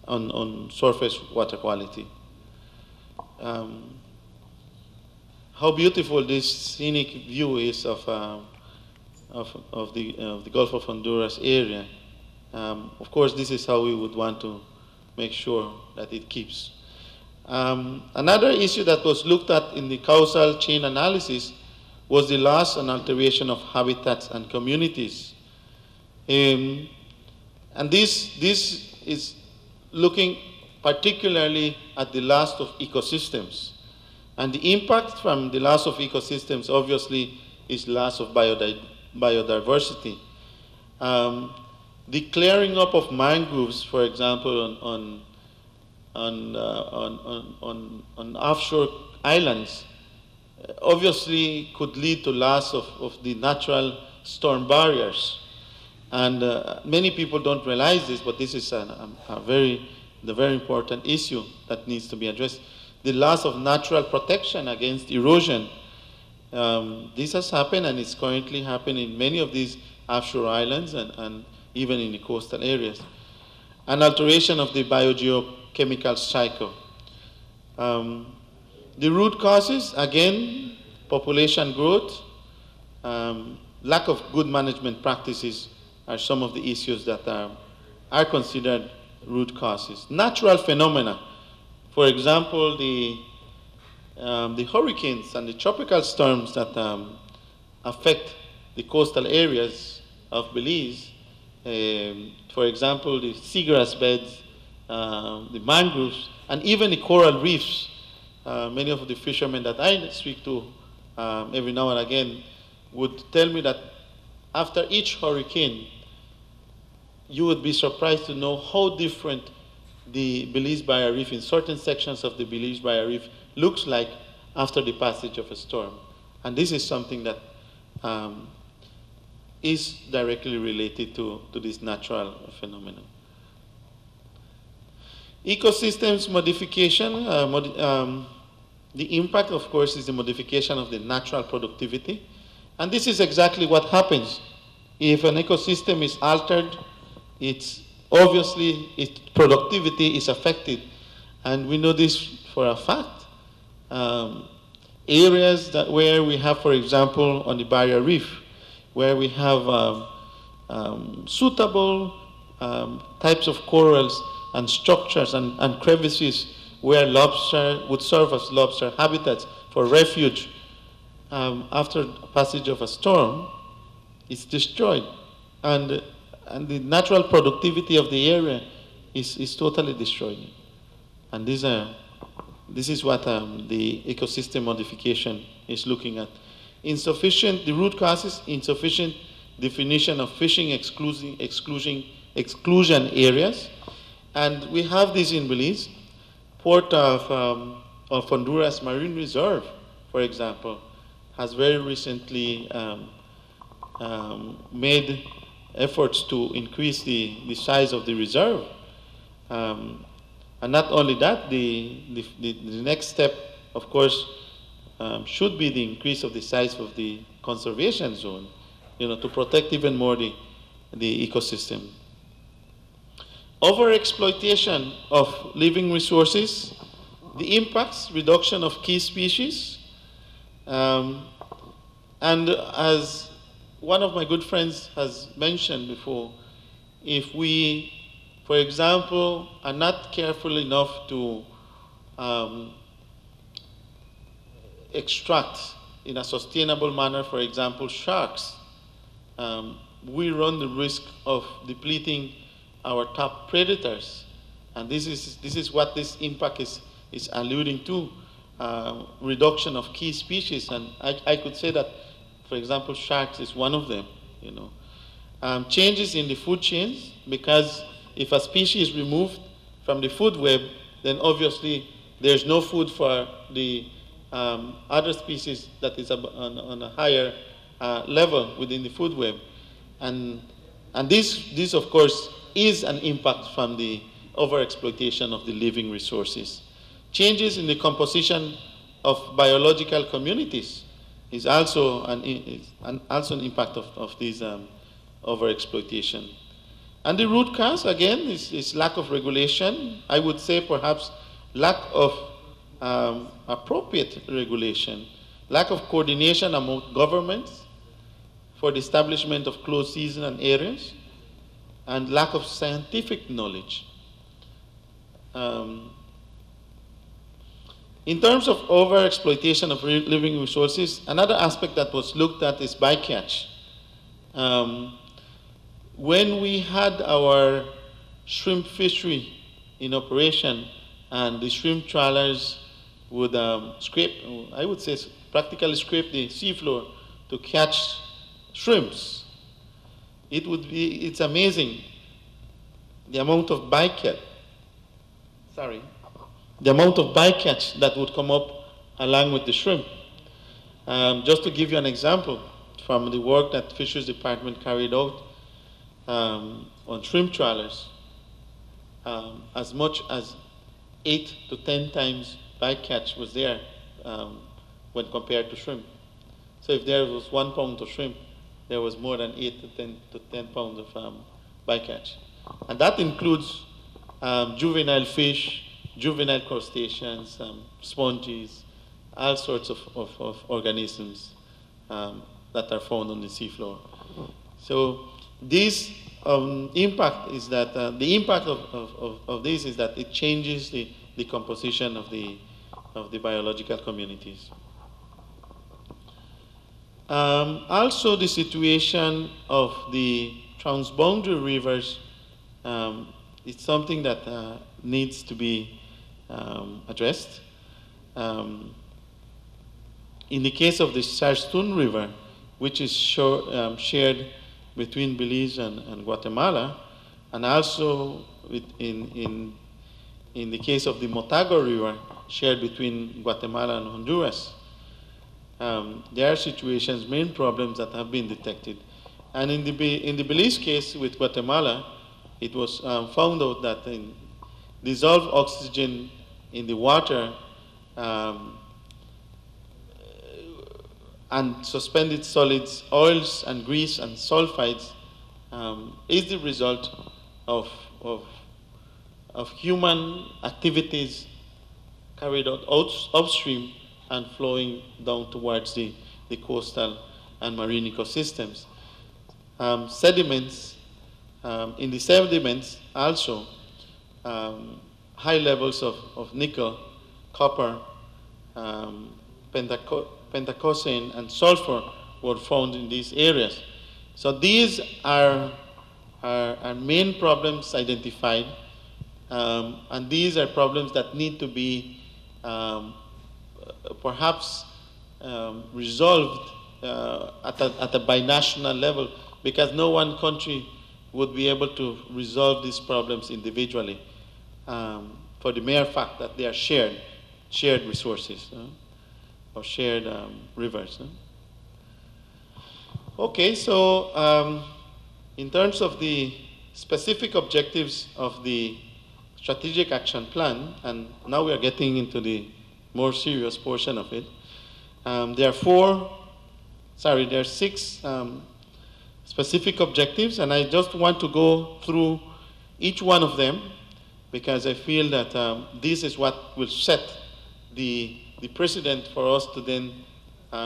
on surface water quality. How beautiful this scenic view is of the Gulf of Honduras area. Of course, this is how we would want to make sure that it keeps. Another issue that was looked at in the causal chain analysis was the loss and alteration of habitats and communities. And this is looking particularly at the loss of ecosystems. And the impact from the loss of ecosystems obviously is loss of biodiversity. The clearing up of mangroves, for example, on offshore islands, obviously could lead to loss of the natural storm barriers. And many people don't realize this, but this is a very important issue that needs to be addressed. The loss of natural protection against erosion. This has happened, and it's currently happening in many of these offshore islands and even in the coastal areas. An alteration of the biogeochemical cycle. The root causes, again, population growth, lack of good management practices are some of the issues that are considered root causes. Natural phenomena, for example, the hurricanes and the tropical storms that affect the coastal areas of Belize, for example, the seagrass beds, the mangroves, and even the coral reefs. Many of the fishermen that I speak to every now and again would tell me that after each hurricane, you would be surprised to know how different the Belize Barrier Reef in certain sections of the Belize Barrier Reef looks like after the passage of a storm. And this is something that is directly related to this natural phenomenon. Ecosystems modification, the impact, of course, is the modification of the natural productivity. And this is exactly what happens. If an ecosystem is altered, it's obviously its productivity is affected. And we know this for a fact. Areas where we have, for example, on the Barrier Reef, where we have suitable types of corals and structures and crevices where lobster would serve as lobster habitats for refuge, after passage of a storm, it's destroyed. And the natural productivity of the area is totally destroyed. And this is what the ecosystem modification is looking at. The root causes, insufficient definition of fishing exclusion areas. And we have this in Belize. Port of Honduras Marine Reserve, for example, has very recently made efforts to increase the size of the reserve. And not only that, the next step, of course, should be the increase of the size of the conservation zone, to protect even more the ecosystem. Overexploitation of living resources, the impacts, reduction of key species, and as one of my good friends has mentioned before, if we, for example, are not careful enough to extract in a sustainable manner, for example, sharks, we run the risk of depleting our top predators. And this is what this impact is alluding to. reduction of key species, and I could say that, for example, sharks is one of them. You know, changes in the food chains, because if a species is removed from the food web, then obviously there's no food for the other species that is on a higher level within the food web, and this of course is an impact from the overexploitation of the living resources. Changes in the composition of biological communities is also an impact of this overexploitation. And the root cause, again, is lack of regulation. I would say perhaps lack of appropriate regulation, lack of coordination among governments for the establishment of closed season and areas, and lack of scientific knowledge. In terms of overexploitation of living resources, another aspect that was looked at is bycatch. When we had our shrimp fishery in operation, and the shrimp trawlers would scrape, I would say practically scrape the seafloor to catch shrimps, it's amazing the amount of bycatch, the amount of bycatch that would come up along with the shrimp. Just to give you an example from the work that Fisheries Department carried out on shrimp trawlers, as much as 8 to 10 times bycatch was there when compared to shrimp. So if there was 1 pound of shrimp, there was more than 8 to 10 pounds of bycatch. And that includes juvenile fish, juvenile crustaceans, sponges, all sorts of organisms that are found on the seafloor. So this impact is that the impact of this is that it changes the composition of the biological communities. Also, the situation of the transboundary rivers is something that needs to be addressed. In the case of the Sarstún River, which is shared between Belize and Guatemala, and also in the case of the Motagua River, shared between Guatemala and Honduras, there are situations, main problems that have been detected. And in the Belize case with Guatemala, it was found out that in dissolved oxygen in the water and suspended solids, oils and grease and sulfides is the result of human activities carried out upstream and flowing down towards the coastal and marine ecosystems. Sediments, in the sediments also, high levels of nickel, copper, pentacosane, and sulfur were found in these areas. So these are main problems identified, and these are problems that need to be perhaps resolved at a binational level, because no one country would be able to resolve these problems individually for the mere fact that they are shared resources or shared rivers. Okay, so in terms of the specific objectives of the strategic action plan, and now we are getting into the more serious portion of it, there are 6 specific objectives, and I just want to go through each one of them, because I feel that this is what will set the precedent for us to then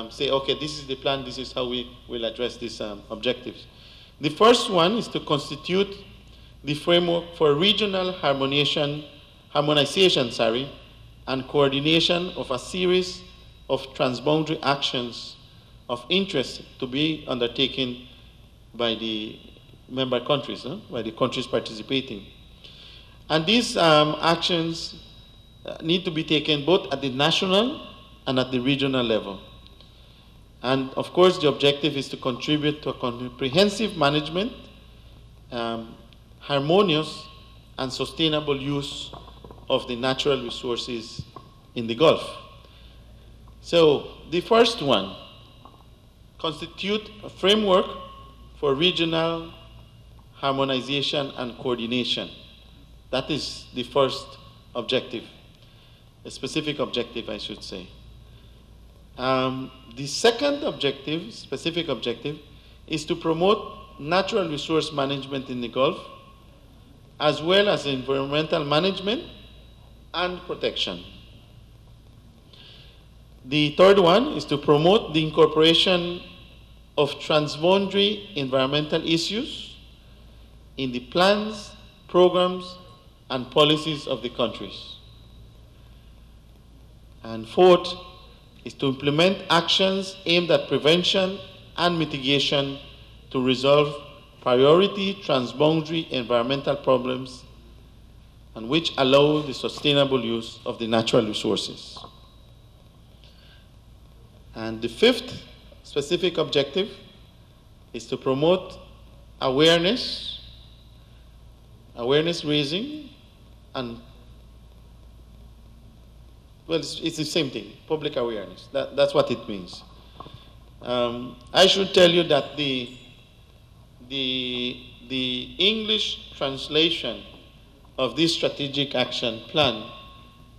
say, okay, this is the plan, this is how we will address these objectives. The first one is to constitute the framework for regional harmonization, and coordination of a series of transboundary actions of interest to be undertaken by the member countries, by the countries participating. And these actions need to be taken both at the national and at the regional level. And of course, the objective is to contribute to a comprehensive management, harmonious and sustainable use of the natural resources in the Gulf. So the first one, constitute a framework for regional harmonization and coordination. That is the first objective, a specific objective, I should say. The second objective, specific objective, is to promote natural resource management in the Gulf, as well as environmental management and protection. The third one is to promote the incorporation of transboundary environmental issues in the plans, programs, and policies of the countries. And fourth is to implement actions aimed at prevention and mitigation to resolve priority transboundary environmental problems and which allow the sustainable use of the natural resources. And the fifth specific objective is to promote awareness raising, and well, it's the same thing, public awareness. That's what it means. I should tell you that the English translation of this strategic action plan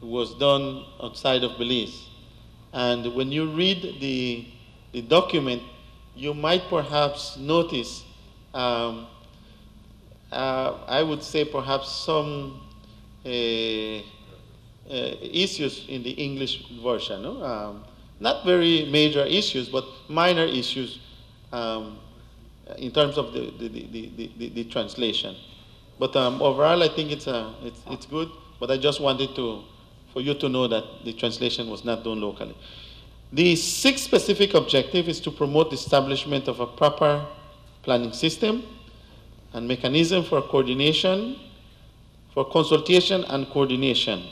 was done outside of Belize. And when you read the document, you might perhaps notice, I would say perhaps some issues in the English version. No? Not very major issues, but minor issues in terms of the translation. But overall, I think it's good. But I just wanted for you to know that the translation was not done locally. The sixth specific objective is to promote the establishment of a proper planning system and mechanism for coordination, for consultation and coordination.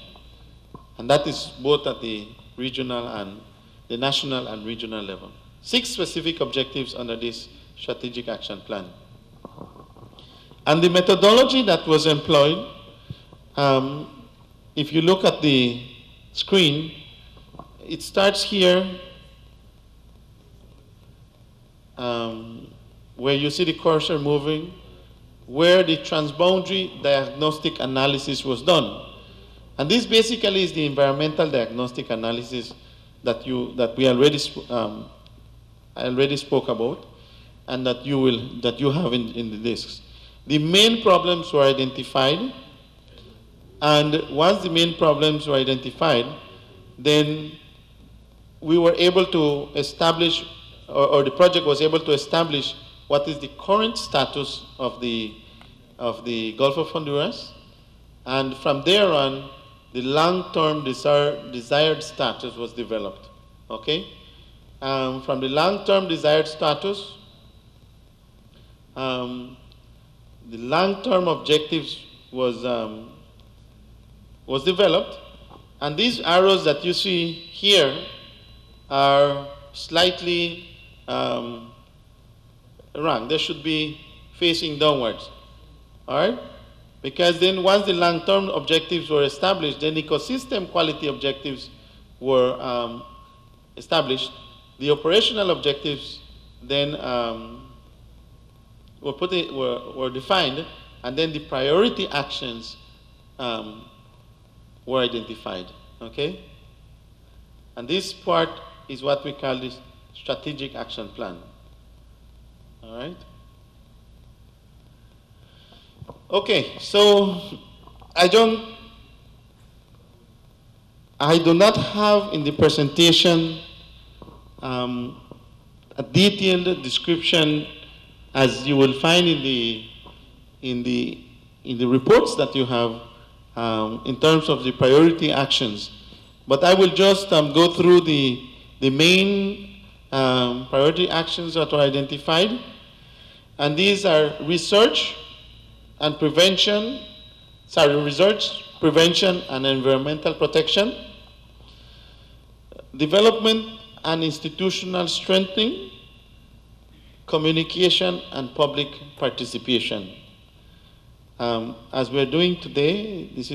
And that is both at the regional and the national and regional level. 6 specific objectives under this strategic action plan. And the methodology that was employed, if you look at the screen, it starts here where you see the cursor moving, where the transboundary diagnostic analysis was done. And this basically is the environmental diagnostic analysis that we already spoke about, and that you have in the discs. The main problems were identified, and once the main problems were identified, then we were able to establish, or the project was able to establish what is the current status of the Gulf of Honduras, and from there on, the long-term desired status was developed. Okay, from the long-term desired status, the long-term objectives was developed, and these arrows that you see here are slightly wrong. They should be facing downwards. All right? Because then once the long-term objectives were established, then ecosystem quality objectives were established. The operational objectives then were defined, and then the priority actions were identified. Okay? And this part is what we call the strategic action plan. All right? Okay, so I do not have in the presentation a detailed description as you will find in the reports that you have in terms of the priority actions. But I will just go through the main priority actions that were identified. And these are research and prevention and environmental protection, development and institutional strengthening, communication and public participation. As we're doing today, this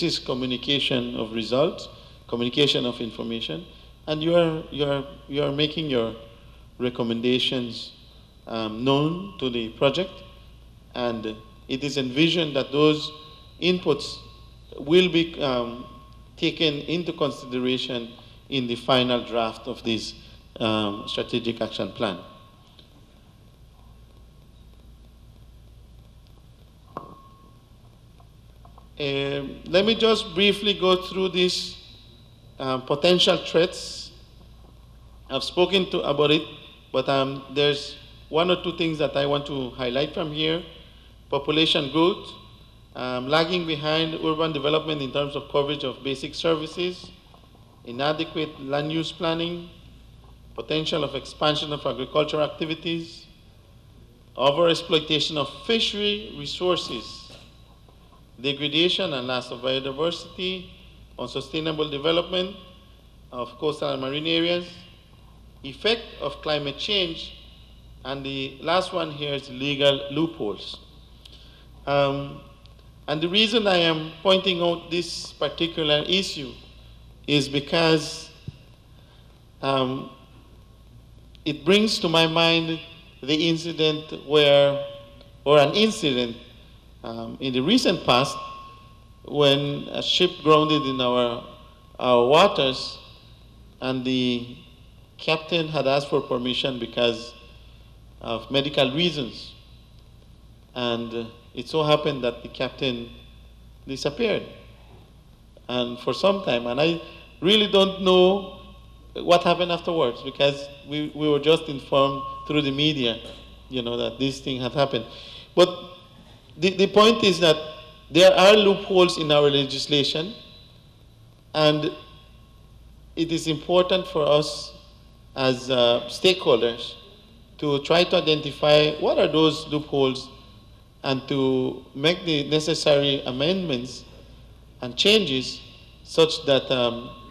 is communication of results, communication of information, and you are making your recommendations known to the project, and it is envisioned that those inputs will be taken into consideration in the final draft of this strategic action plan. Let me just briefly go through these potential threats. I've spoken about it, but there's one or two things that I want to highlight from here. Population growth, lagging behind urban development in terms of coverage of basic services, inadequate land use planning, potential of expansion of agricultural activities, overexploitation of fishery resources, degradation and loss of biodiversity, unsustainable development of coastal and marine areas, effect of climate change, and the last one here is legal loopholes. And the reason I am pointing out this particular issue is because it brings to my mind the incident an incident in the recent past when a ship grounded in our waters, and the captain had asked for permission because of medical reasons. And it so happened that the captain disappeared, and for some time, and I really don't know what happened afterwards, because we were just informed through the media, that this thing had happened. But the point is that there are loopholes in our legislation, and it is important for us as stakeholders to try to identify what are those loopholes and to make the necessary amendments and changes such that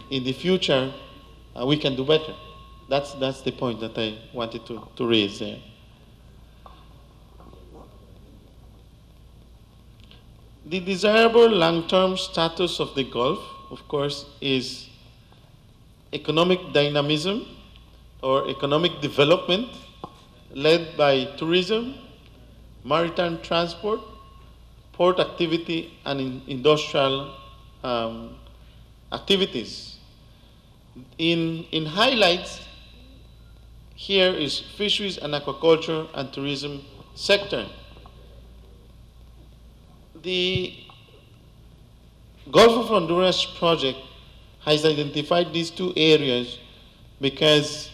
in the future we can do better. That's the point that I wanted to raise there. The desirable long-term status of the Gulf, of course, is economic dynamism or economic development led by tourism, maritime transport, port activity, and industrial activities. In highlights, here is fisheries and aquaculture and tourism sector. The Gulf of Honduras project has identified these two areas because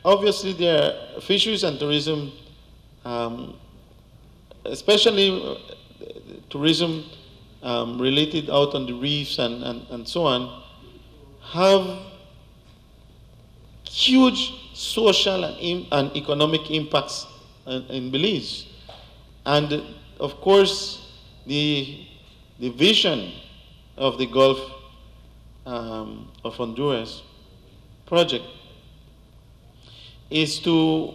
obviously there are fisheries and tourism, especially tourism related out on the reefs and so on, have huge social and economic impacts in Belize. And of course, the vision of the Gulf of Honduras project is to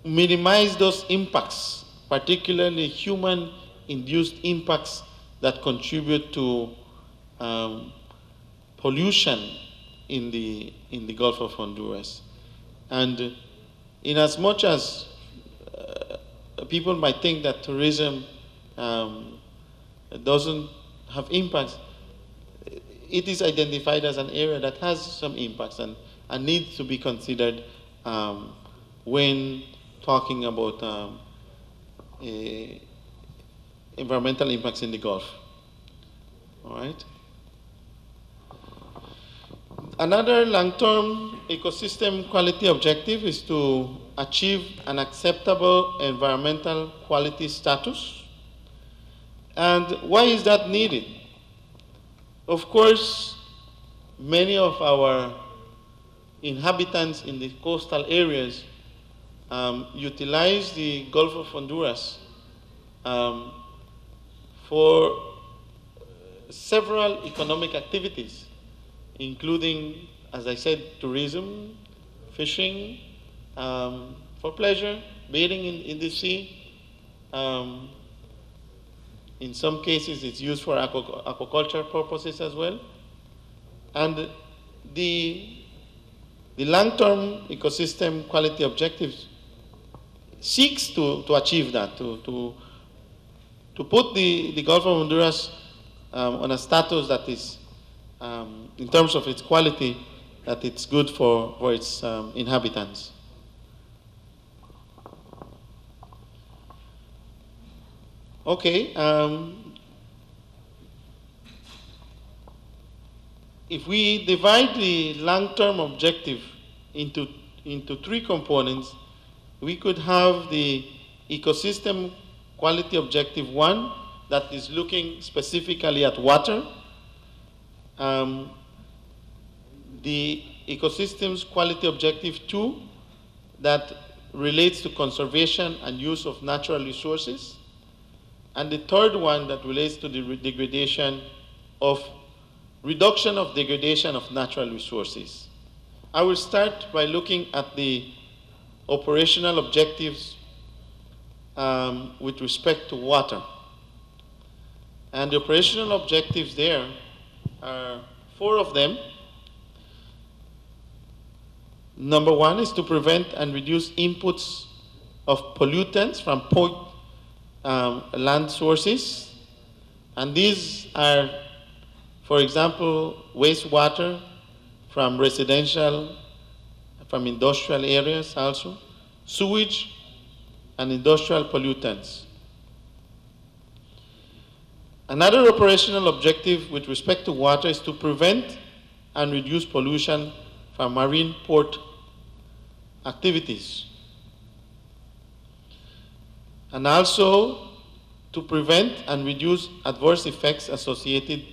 minimize those impacts, particularly human-induced impacts that contribute to pollution in the Gulf of Honduras. And in as much as people might think that tourism doesn't have impacts, it is identified as an area that has some impacts and needs to be considered when talking about environmental impacts in the Gulf. All right. Another long-term ecosystem quality objective is to achieve an acceptable environmental quality status. And why is that needed? Of course, many of our inhabitants in the coastal areas utilize the Gulf of Honduras for several economic activities, including, as I said, tourism, fishing, for pleasure, bathing in the sea. In some cases, it's used for aquaculture purposes as well. And the long-term ecosystem quality objectives seeks to achieve that, to put the Gulf of Honduras on a status that is, in terms of its quality, that it's good for its inhabitants. Okay. If we divide the long-term objective into three components, we could have the ecosystem quality objective 1 that is looking specifically at water. The ecosystems quality objective 2 that relates to conservation and use of natural resources. And the third one that relates to the reduction of degradation of natural resources. I will start by looking at the operational objectives with respect to water. And the operational objectives there are 4 of them. Number 1 is to prevent and reduce inputs of pollutants from point land sources. And these are, for example, wastewater from residential, from industrial areas also, sewage, and industrial pollutants. Another operational objective with respect to water is to prevent and reduce pollution from marine port activities. And also to prevent and reduce adverse effects associated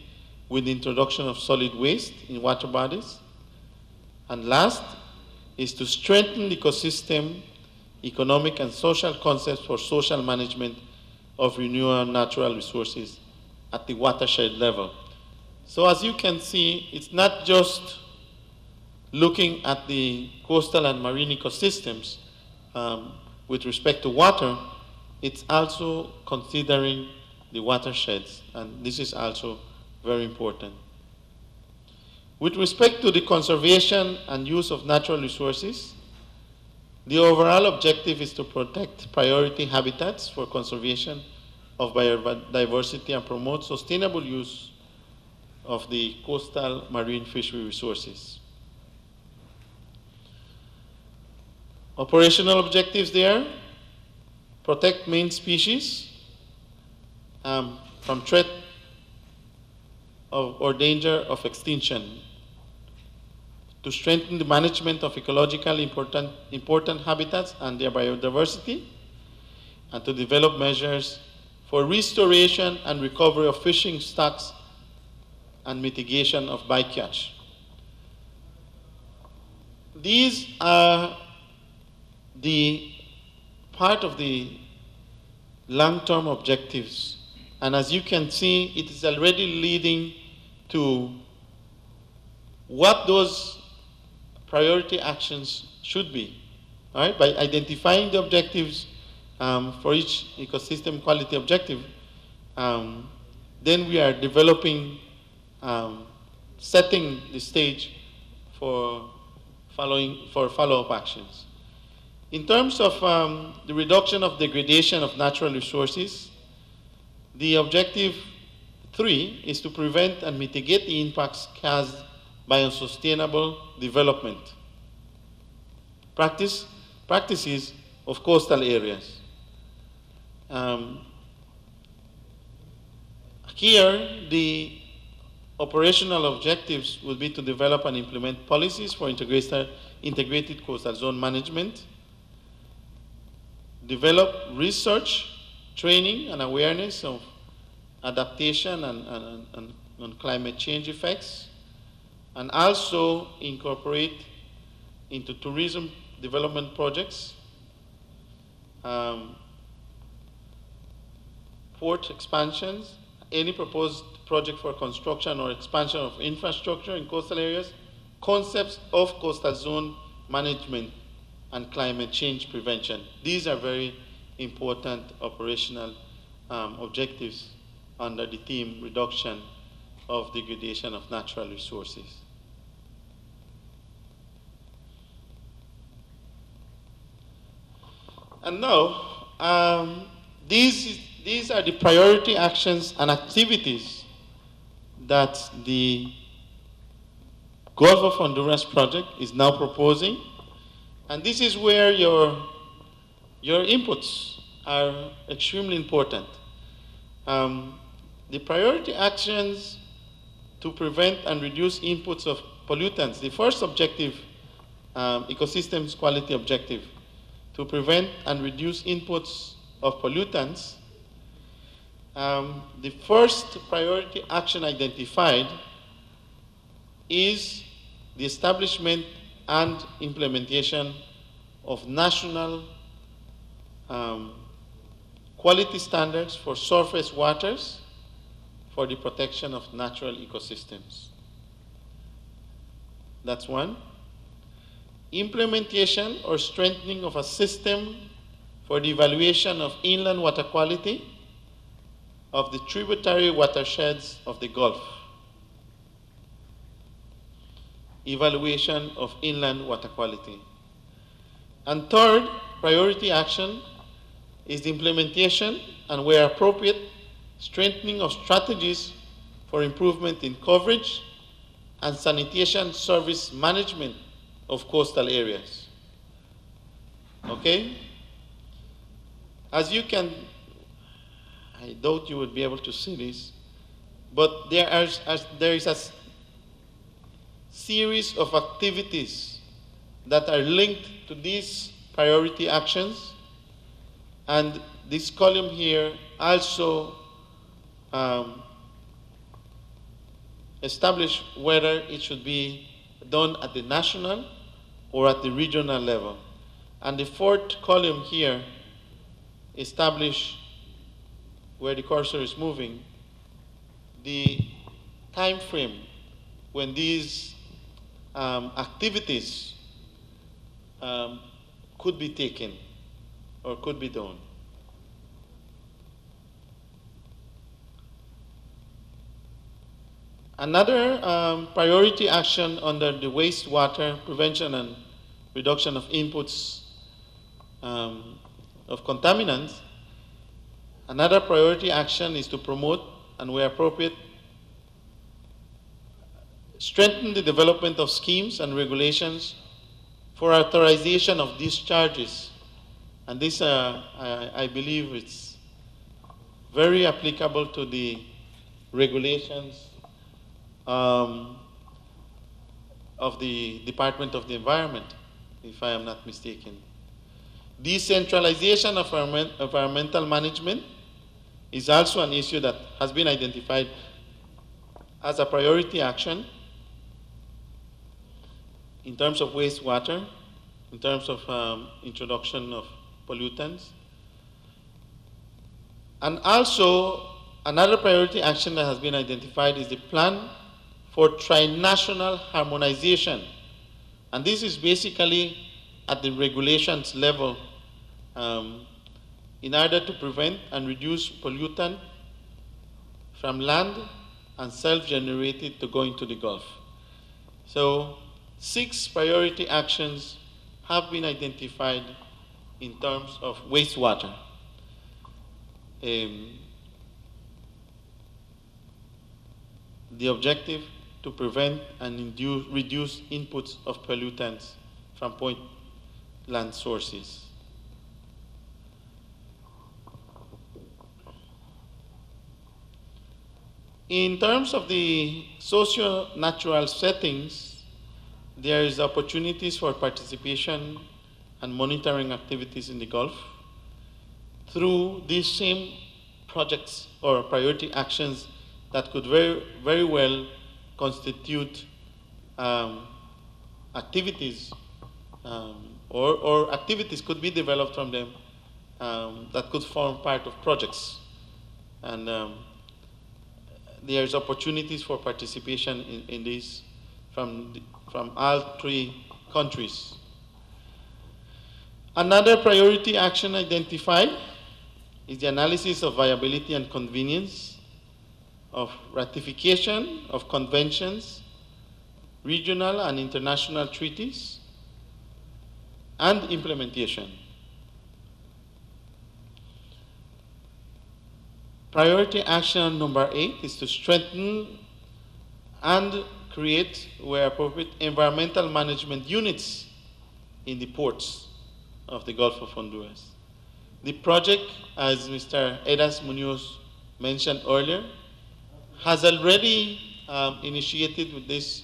with the introduction of solid waste in water bodies. And last is to strengthen the ecosystem, economic and social concepts for social management of renewable natural resources at the watershed level. So as you can see, it's not just looking at the coastal and marine ecosystems with respect to water, it's also considering the watersheds, and this is also very important. With respect to the conservation and use of natural resources, the overall objective is to protect priority habitats for conservation of biodiversity and promote sustainable use of the coastal marine fishery resources. Operational objectives there: protect main species from threat or danger of extinction, to strengthen the management of ecologically important habitats and their biodiversity, and to develop measures for restoration and recovery of fishing stocks and mitigation of bycatch. These are the part of the long-term objectives. And as you can see, it is already leading to what those priority actions should be. All right? By identifying the objectives for each ecosystem quality objective, then we are developing, setting the stage for follow-up actions. In terms of the reduction of degradation of natural resources, the objective 3 is to prevent and mitigate the impacts caused by unsustainable development practices of coastal areas. Here, the operational objectives will be to develop and implement policies for integrated coastal zone management, develop research, training, and awareness of adaptation and on climate change effects, and also incorporate into tourism development projects, port expansions, any proposed project for construction or expansion of infrastructure in coastal areas, concepts of coastal zone management and climate change prevention. These are very important operational objectives under the theme reduction of degradation of natural resources. And now, these are the priority actions and activities that the Gulf of Honduras project is now proposing. And this is where your inputs are extremely important. The priority actions to prevent and reduce inputs of pollutants. The first objective, ecosystems quality objective, to prevent and reduce inputs of pollutants. The first priority action identified is the establishment and implementation of national quality standards for surface waters for the protection of natural ecosystems. That's one. Implementation or strengthening of a system for the evaluation of inland water quality of the tributary watersheds of the Gulf. Evaluation of inland water quality. And third priority action is the implementation and, where appropriate, strengthening of strategies for improvement in coverage and sanitation service management of coastal areas. Okay? As you can, I doubt you would be able to see this, but there is a series of activities that are linked to these priority actions, and this column here also establish whether it should be done at the national or at the regional level. And the fourth column here establish, where the cursor is moving, the time frame when these activities could be taken or could be done. Another priority action under the wastewater prevention and reduction of inputs of contaminants, another priority action is to promote and, where appropriate, strengthen the development of schemes and regulations for authorization of discharges. And this, I believe, it's very applicable to the regulations of the Department of the Environment, if I am not mistaken. Decentralization of environmental management is also an issue that has been identified as a priority action in terms of wastewater, in terms of introduction of pollutants. And also, another priority action that has been identified is the plan for trinational harmonization. And this is basically at the regulations level in order to prevent and reduce pollutant from land and self-generated to go into the Gulf. So 6 priority actions have been identified in terms of wastewater. The objective to prevent and reduce inputs of pollutants from point land sources. In terms of the socio-natural settings, there is opportunities for participation and monitoring activities in the Gulf through these same projects or priority actions that could very well constitute activities or activities could be developed from them that could form part of projects. And there's opportunities for participation in this from all three countries. Another priority action identified is the analysis of viability and convenience of ratification of conventions, regional and international treaties, and implementation. Priority action number 8 is to strengthen and create, where appropriate, environmental management units in the ports of the Gulf of Honduras. The project, as Mr. Edas Munoz mentioned earlier, has already initiated with this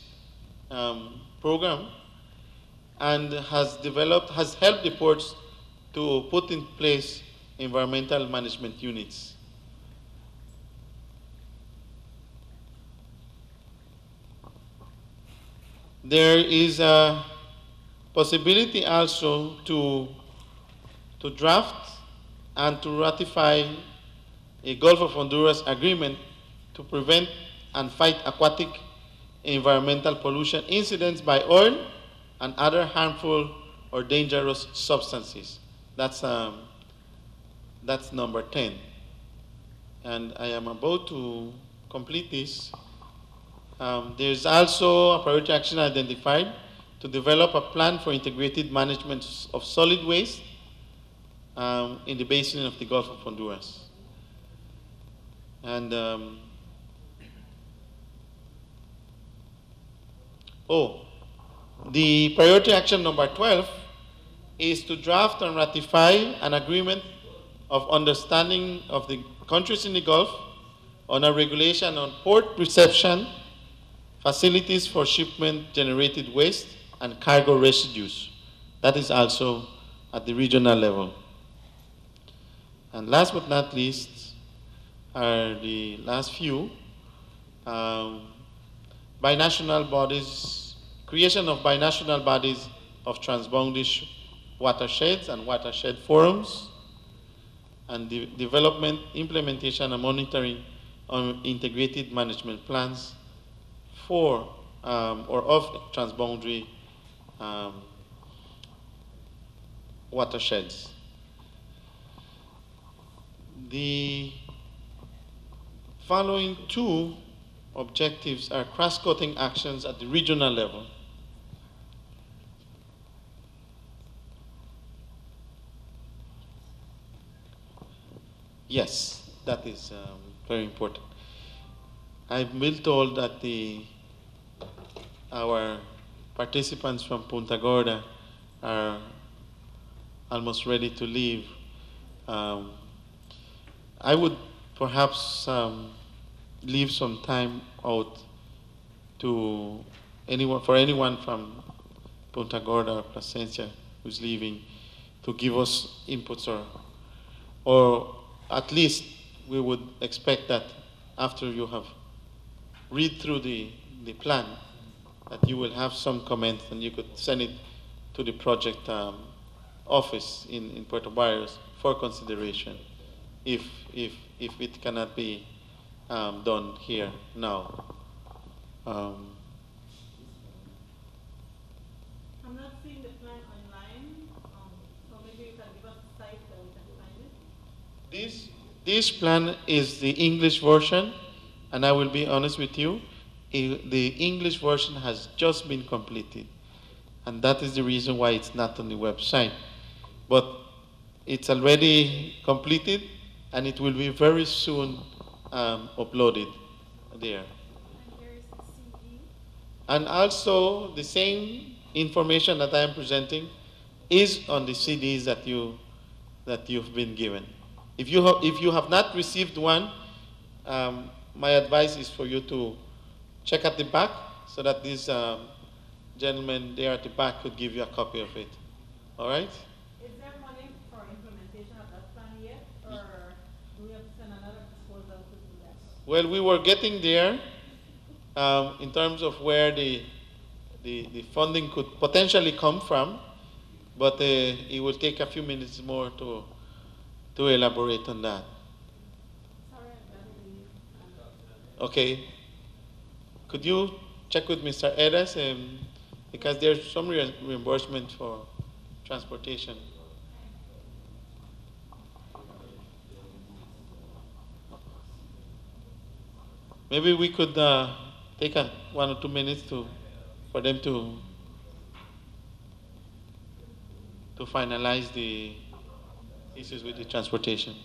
program and has helped the ports to put in place environmental management units. There is a possibility also to draft and to ratify a Gulf of Honduras agreement to prevent and fight aquatic environmental pollution incidents by oil and other harmful or dangerous substances. That's number 10. And I am about to complete this. There's also a priority action identified to develop a plan for integrated management of solid waste in the basin of the Gulf of Honduras. And the priority action number 12 is to draft and ratify an agreement of understanding of the countries in the Gulf on a regulation on port reception, facilities for shipment generated waste, and cargo residues. That is also at the regional level. And last but not least are the last few. Binational bodies, creation of binational bodies of transboundary watersheds and watershed forums, and the development, implementation, and monitoring on integrated management plans for or of transboundary watersheds. The following two objectives are cross-cutting actions at the regional level. Yes, that is very important. I've been told that our participants from Punta Gorda are almost ready to leave. I would perhaps leave some time out to anyone from Punta Gorda or Plasencia who's leaving to give us inputs, or at least we would expect that after you have read through the plan, that you will have some comments and you could send it to the project office in Puerto Barrios for consideration if it cannot be done here now. I'm not seeing the plan online, so maybe you can give us a site that we can find it. This plan is the English version, and I will be honest with you, the English version has just been completed, and that is the reason why it's not on the website. But it's already completed, and it will be very soon uploaded there. And also, the same information that I am presenting is on the CDs that you've been given. If you have not received one, my advice is for you to check at the back so that this gentleman there at the back could give you a copy of it. All right? Is there money for implementation of that plan yet, or do we have to send another proposal to do that? Well, we were getting there in terms of where the funding could potentially come from, but it will take a few minutes more to elaborate on that. Okay. Could you check with Mr. Eres, because there's some reimbursement for transportation. Maybe we could take 1 or 2 minutes for them to finalize the issues with the transportation.